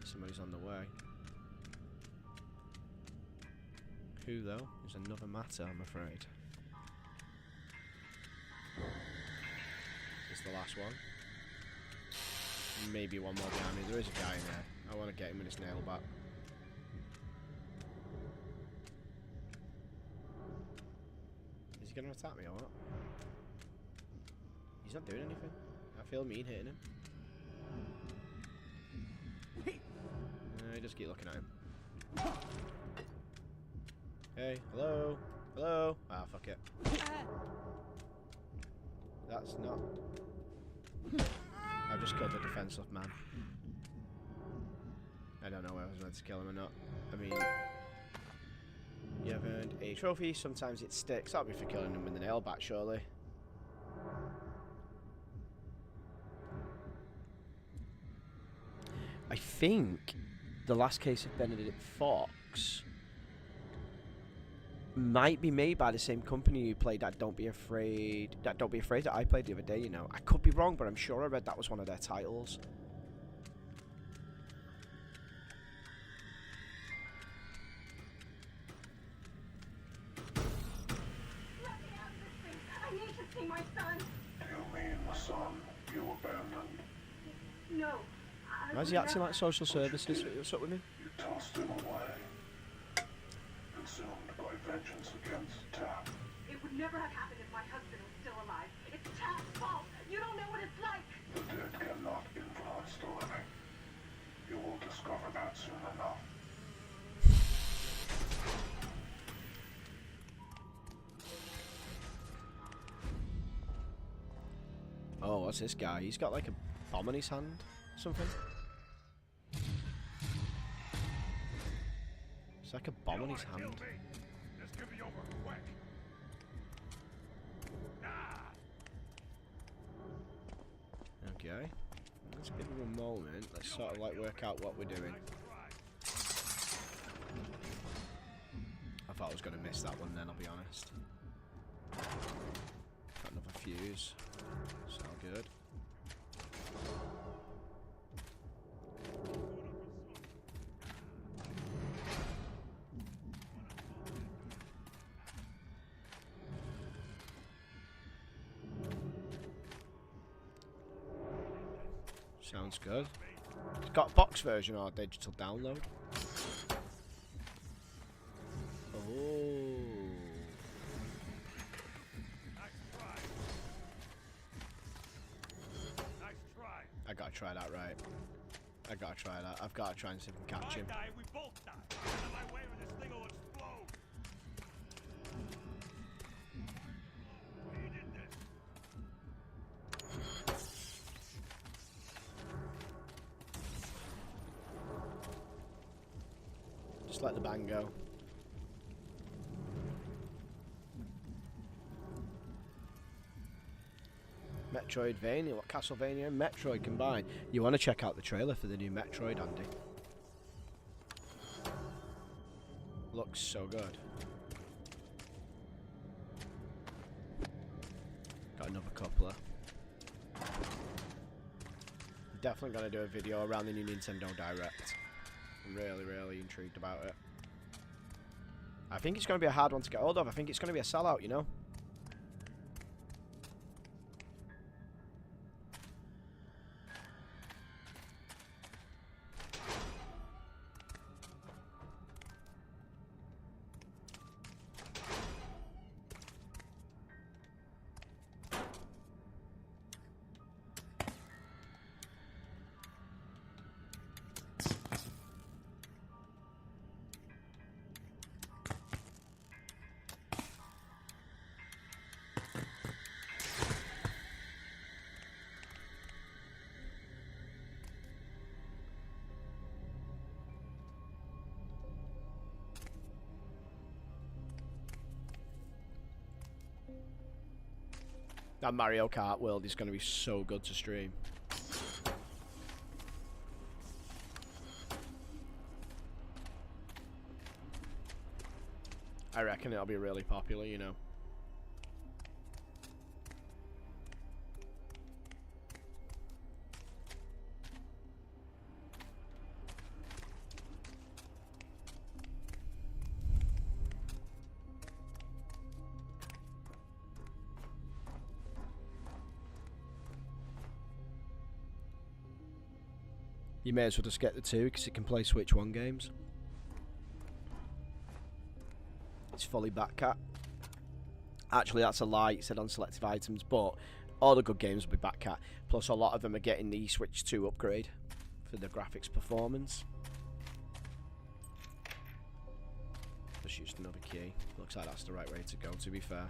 Somebody's on the way. Who, though, is another matter, I'm afraid. Is this the last one? Maybe one more behind me. There is a guy in there. I want to get him with his nail back. Is he going to attack me or what? He's not doing anything. I feel mean hitting him. I just keep looking at him. Hey, hello? Hello? Ah, fuck it. That's not... I've just killed a defenseless man. I don't know whether I was meant to kill him or not. I mean... You have earned a trophy. Sometimes it sticks. That'll be for killing him with the nail back, surely. I think the last case of Benedict Fox might be made by the same company who played that Don't Be Afraid. That Don't Be Afraid that I played the other day, you know. I could be wrong, but I'm sure I read that was one of their titles. Let me out of this thing. I need to see my son. Do you mean the son you abandoned? No. Why is he acting like social services? What's up with me? You tossed him away. Consumed by vengeance against Tapp. It would never have happened if my husband was still alive. It's Tapp's fault. You don't know what it's like. The dead cannot influence the living. You will discover that soon enough. Oh, what's this guy? He's got like a bomb in his hand. Something. It's like a bomb in his hand. This could be over quick. Okay. Let's give him a moment. Let's sort of like work out what we're doing. I thought I was going to miss that one then, I'll be honest. Got another fuse. So good. Sounds good. It's got a box version or digital download. Oh. I gotta try that, right? I gotta try that. I've gotta try and see if I can catch him. We both die. Out of my way or this thing will explode. We did this. Just let the bang go. Metroidvania, what Castlevania and Metroid combined. You want to check out the trailer for the new Metroid, Andy. Looks so good. Got another coupler. Definitely gonna do a video around the new Nintendo Direct. I'm really, really intrigued about it. I think it's gonna be a hard one to get hold of. I think it's gonna be a sellout, you know? That Mario Kart world is going to be so good to stream. I reckon it'll be really popular, you know. You may as well just get the 2 because it can play Switch 1 games. It's fully backcat. Actually, that's a lie. It said on selective items, but all the good games will be backcat. Plus, a lot of them are getting the Switch 2 upgrade for the graphics performance. Just used another key. Looks like that's the right way to go, to be fair.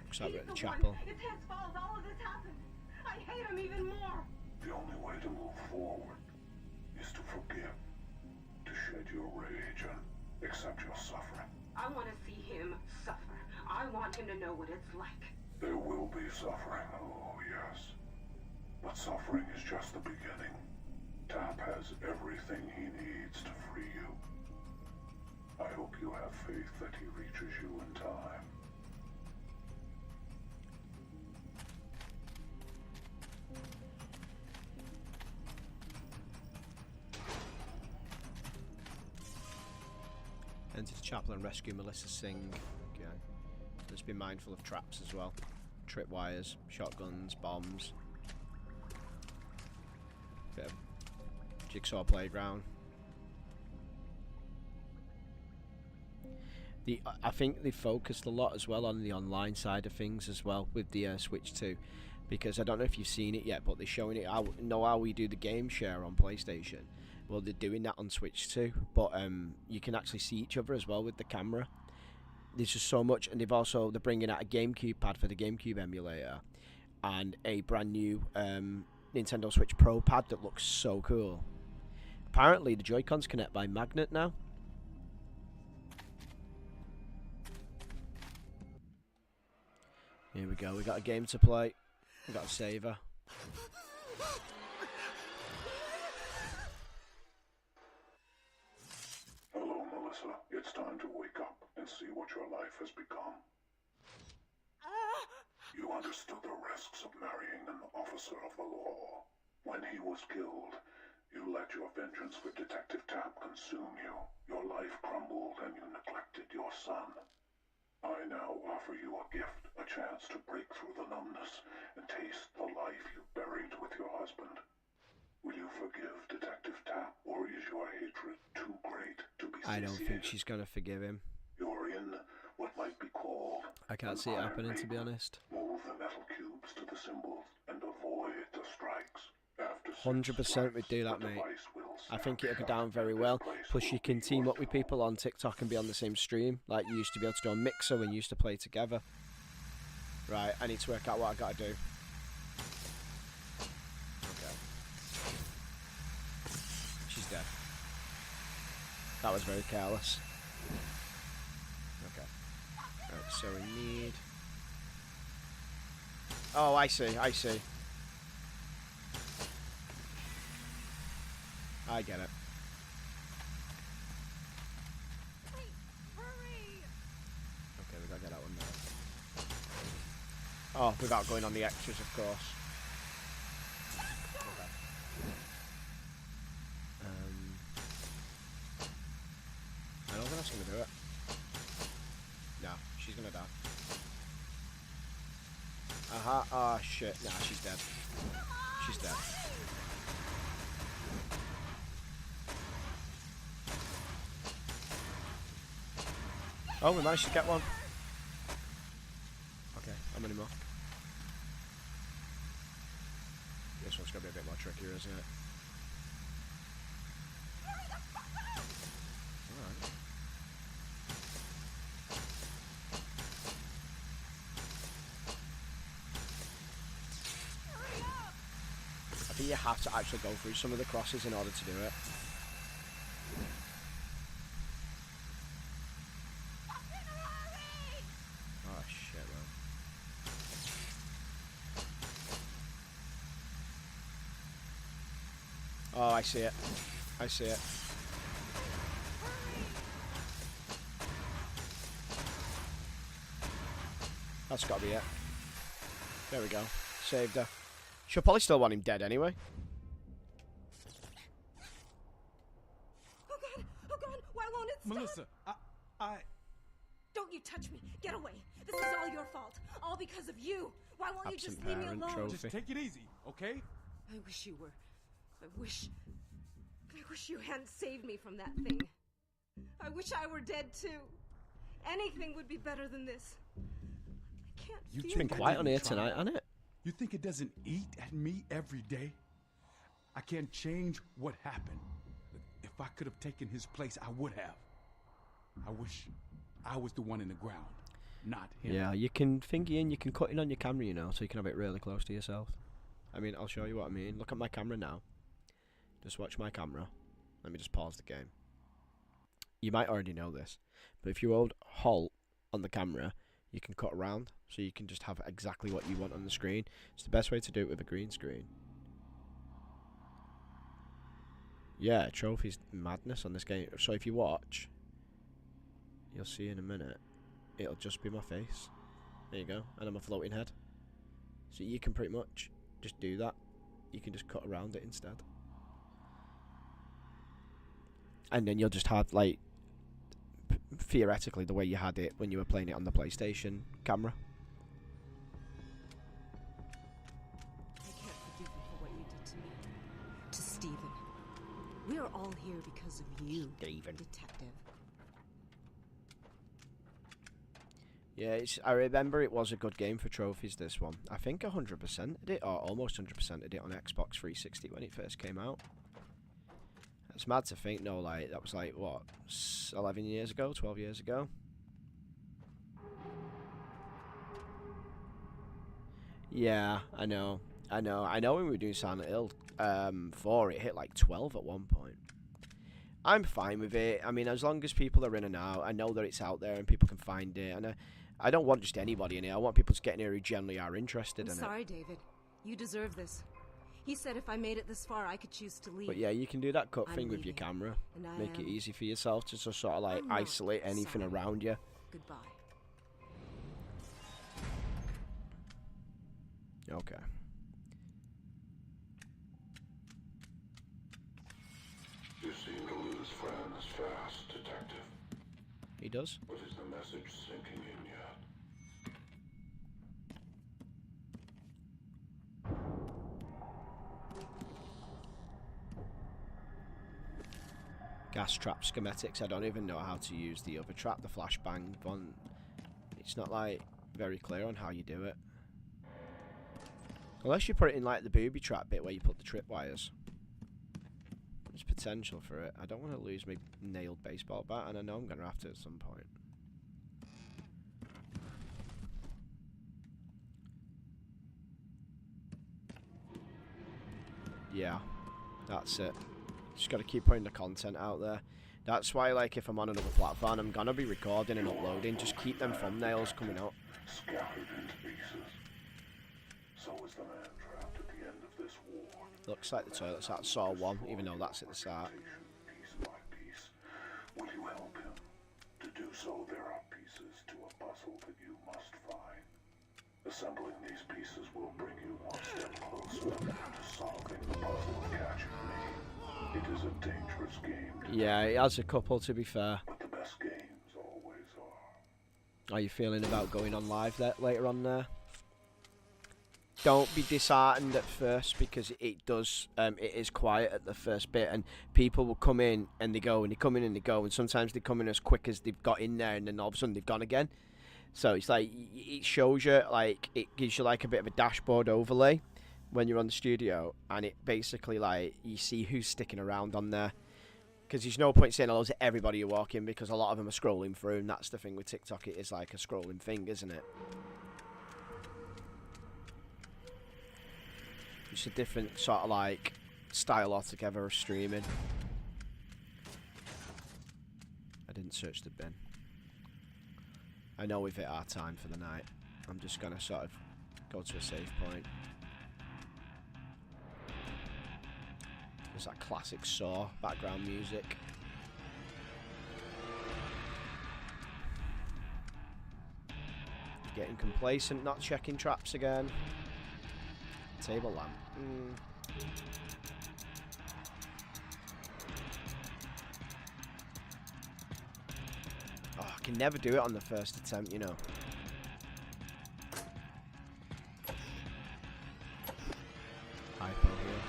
Looks like we're at the chapel. It's his fault all of this happened. I hate him even more. The only way to move forward is to forgive, to shed your rage and accept your suffering. I want to see him suffer. I want him to know what it's like. There will be suffering, oh yes. But suffering is just the beginning. Tapp has everything he needs to free you. I hope you have faith that he reaches you in time. Enter the chapel and rescue Melissa Singh. Okay. Let's be mindful of traps as well. Tripwires, shotguns, bombs. Bit of JigSaw playground. I think they focused a lot as well on the online side of things as well with the Switch 2. Because I don't know if you've seen it yet, but they're showing it. I know how we do the game share on PlayStation. Well, they're doing that on Switch too, but you can actually see each other as well with the camera. There's just so much, and they're bringing out a GameCube pad for the GameCube emulator, and a brand new Nintendo Switch Pro pad that looks so cool. Apparently, the Joy-Cons connect by magnet now. Here we go. We got a game to play. We got a saver. Hello, Melissa. It's time to wake up and see what your life has become. You understood the risks of marrying an officer of the law. When he was killed, you let your vengeance for Detective Tapp consume you. Your life crumbled and you neglected your son. I now offer you a gift, a chance to break through the numbness and taste the life you buried with your husband. Will you forgive Detective Tapp, or is your hatred too great to be I don't think satiated? she's gonna forgive him. You're in what might be called... I can't see it happening, to be honest. Move the metal cubes to the symbols and avoid the strikes. After 100% would do that, mate. I think it'll go down very well. Plus, you can team up with people on TikTok and be on the same stream, like you used to be able to do on Mixer when you used to play together. Right, I need to work out what I gotta do. Okay. She's dead. That was very careless. Okay. Right, so we need... Oh, I see, I see. I get it. Okay, we gotta get that one now. Oh, without going on the extras, of course. Okay. I don't think that's gonna do it. No, she's gonna die. Aha, oh shit, nah, she's dead. She's dead. Oh, we managed to get one. Okay, how many more? This one's gonna be a bit more trickier, isn't it? Alright. I think you have to actually go through some of the crosses in order to do it. Oh shit, man. Oh, I see it. I see it. That's gotta be it. There we go. Saved her. She'll probably still want him dead anyway. Oh God, why won't it stop? Melissa, I... Don't you touch me. Get away. This is all your fault. All because of you. Why won't you just Absent leave me parent alone? trophy. Just take it easy, okay? I wish you were. I wish you hadn't saved me from that thing. I wish I were dead too. Anything would be better than this. I can't You feel It's been think I quiet on didn't here try? tonight, hasn't it? You think it doesn't eat at me every day? I can't change what happened. If I could have taken his place, I would have. I wish I was the one in the ground, not him. Yeah, you can thingy in, you can cut in on your camera, you know, so you can have it really close to yourself. I mean, I'll show you what I mean. Look at my camera now. Just watch my camera. Let me just pause the game. You might already know this, but if you hold Halt on the camera, you can cut around, so you can just have exactly what you want on the screen. It's the best way to do it with a green screen. Yeah, trophies madness on this game. So if you watch, you'll see in a minute, it'll just be my face. There you go, and I'm a floating head. So you can pretty much just do that. You can just cut around it instead. And then you'll just have, like, theoretically, the way you had it when you were playing it on the PlayStation camera. I can't forgive you for what you did to me. To Stephen. We are all here because of you, Stephen. Detective. Yeah, I remember it was a good game for trophies, this one. I think 100%ed it, or almost 100%ed it on Xbox 360 when it first came out. It's mad to think, no, like, that was like, what, 11 years ago, 12 years ago? Yeah, I know. I know when we were doing Silent Hill 4, it hit like 12 at one point. I'm fine with it. I mean, as long as people are in and out, I know that it's out there and people can find it. And I don't want just anybody in it. I want people to get in here who generally are interested in it. I'm sorry, David. You deserve this. He said if I made it this far, I could choose to leave. But yeah, you can do that cut I'm thing with your leaving, camera. and I Make it am- easy for yourself to just sort of like I'm not isolate anything sorry. around you. Goodbye. Okay. You seem to lose friends fast, Detective. He does. But is the message sinking in yet? Gas trap schematics. I don't even know how to use the other trap, the flashbang one. It's not like very clear on how you do it. Unless you put it in like the booby trap bit where you put the tripwires. There's potential for it. I don't want to lose my nailed baseball bat, and I know I'm going to have to at some point. Yeah, that's it. Just got to keep putting the content out there. That's why, like, if I'm on another platform, I'm gonna be recording and uploading. Just keep them thumbnails coming out. Scattered into pieces. So is the man trapped at the end of this war. Looks like the toilet's at Saw 1, even though that's at the start. Piece by piece. Will you help him? To do so, there are pieces to a puzzle that you must find. Assembling these pieces will bring you one step closer to solving the puzzle and catching me. It is a dangerous game. Yeah, it has a couple, to be fair. But the best games always are. How are you feeling about going on live later on there? Don't be disheartened at first, because it does. It is quiet at the first bit, and people will come in and they go, and they come in and they go, and sometimes they come in as quick as they've got in there, and then all of a sudden they've gone again. So it's like it shows you, like, it gives you like a bit of a dashboard overlay when you're on the studio, and it basically, like, you see who's sticking around on there. Because there's no point saying hello to everybody you walk in, because a lot of them are scrolling through, and that's the thing with TikTok. It is like a scrolling thing, isn't it? It's a different sort of like style altogether of streaming. I didn't search the bin. I know we've hit our time for the night. I'm just gonna sort of go to a save point. There's that classic Saw background music. Getting complacent, not checking traps again. Table lamp. Oh, I can never do it on the first attempt, you know. Hypo here.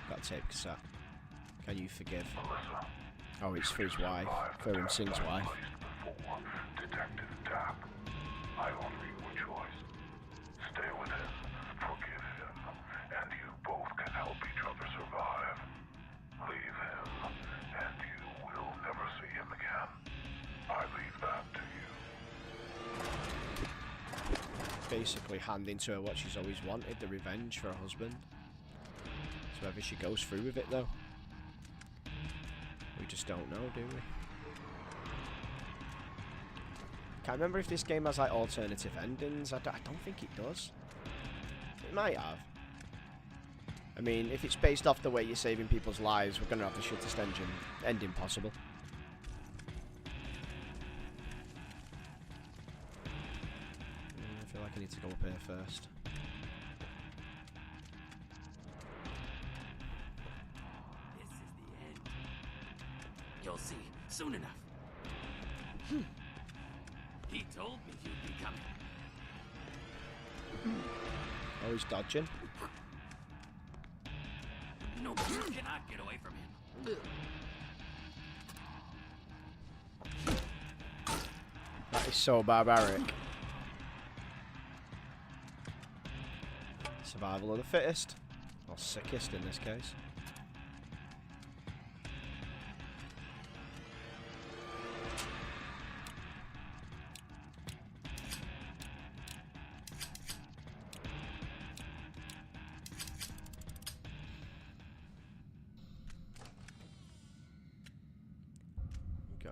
Got tape cassette. Can you forgive? Oh, it's for his wife. For him Singh's wife. Detective Tapp. I only one choice. Stay with him, forgive him, and you both can help each other survive. Leave him, and you will never see him again. I leave that to you. Basically handing to her what she's always wanted, the revenge for her husband. So whether she goes through with it, though, we just don't know, do we? Can't remember if this game has like alternative endings. I don't think it does. It might have. I mean, if it's based off the way you're saving people's lives, we're gonna have the shittest ending possible. I feel like I need to go up here first. This is the end. You'll see soon enough. He told me you'd be coming. Oh, he's dodging. No, you cannot get away from him. That is so barbaric. Survival of the fittest. Or sickest in this case.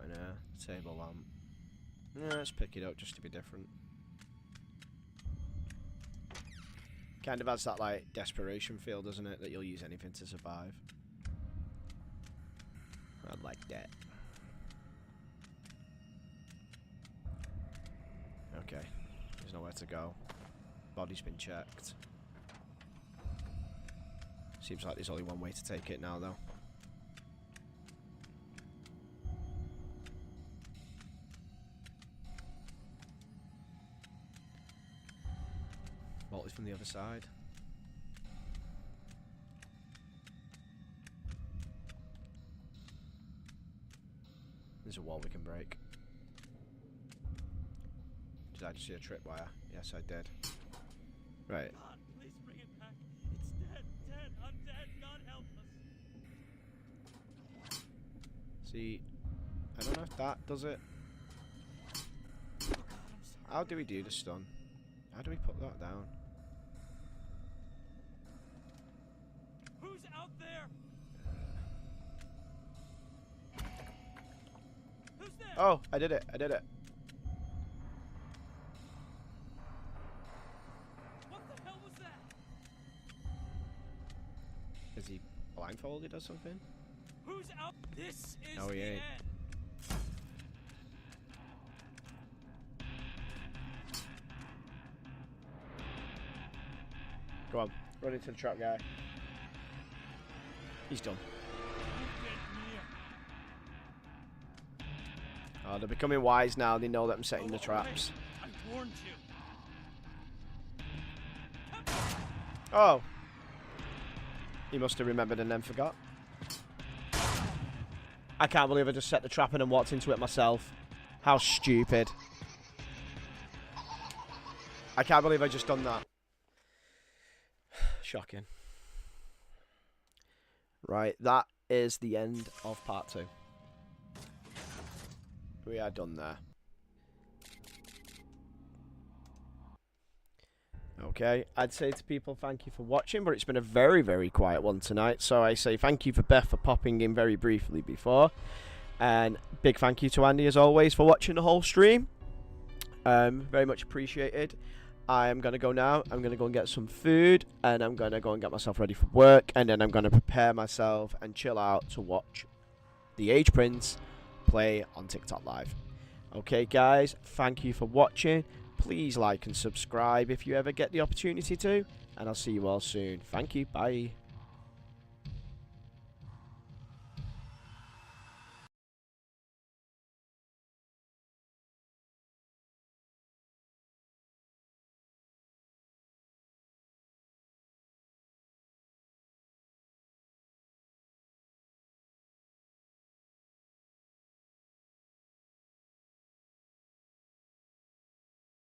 got in here? Table lamp. Yeah, let's pick it up just to be different. Kind of has that like desperation feel, doesn't it? That you'll use anything to survive. I like that. Okay, there's nowhere to go. Body's been checked. Seems like there's only one way to take it now, though. Bolted from the other side. There's a wall we can break. Did I just see a tripwire? Yes, I did. Right. God, please bring it back. It's dead, dead, I'm dead. God help us. See, I don't know if that does it. Oh God, I'm sorry. How do we do the stun? How do we put that down? Who's out there? Who's there? Oh, I did it. I did it. What the hell was that? Is he blindfolded or something? Who's out? This is No, he the ain't. end. Go on, run into the trap guy. He's done. Oh, they're becoming wise now. They know that I'm setting the traps. I warned you. Oh. He must have remembered and then forgot. I can't believe I just set the trap in and walked into it myself. How stupid. I can't believe I just done that. Shocking. Right, that is the end of part 2. We are done there. Okay, I'd say to people thank you for watching, but it's been a very, very quiet one tonight. So I say thank you for Beth for popping in very briefly before. And big thank you to Andy as always for watching the whole stream. Very much appreciated. I am going to go now. I'm going to go and get some food. And I'm going to go and get myself ready for work. And then I'm going to prepare myself and chill out to watch the Age Prince play on TikTok Live. Okay, guys. Thank you for watching. Please like and subscribe if you ever get the opportunity to. And I'll see you all soon. Thank you. Bye.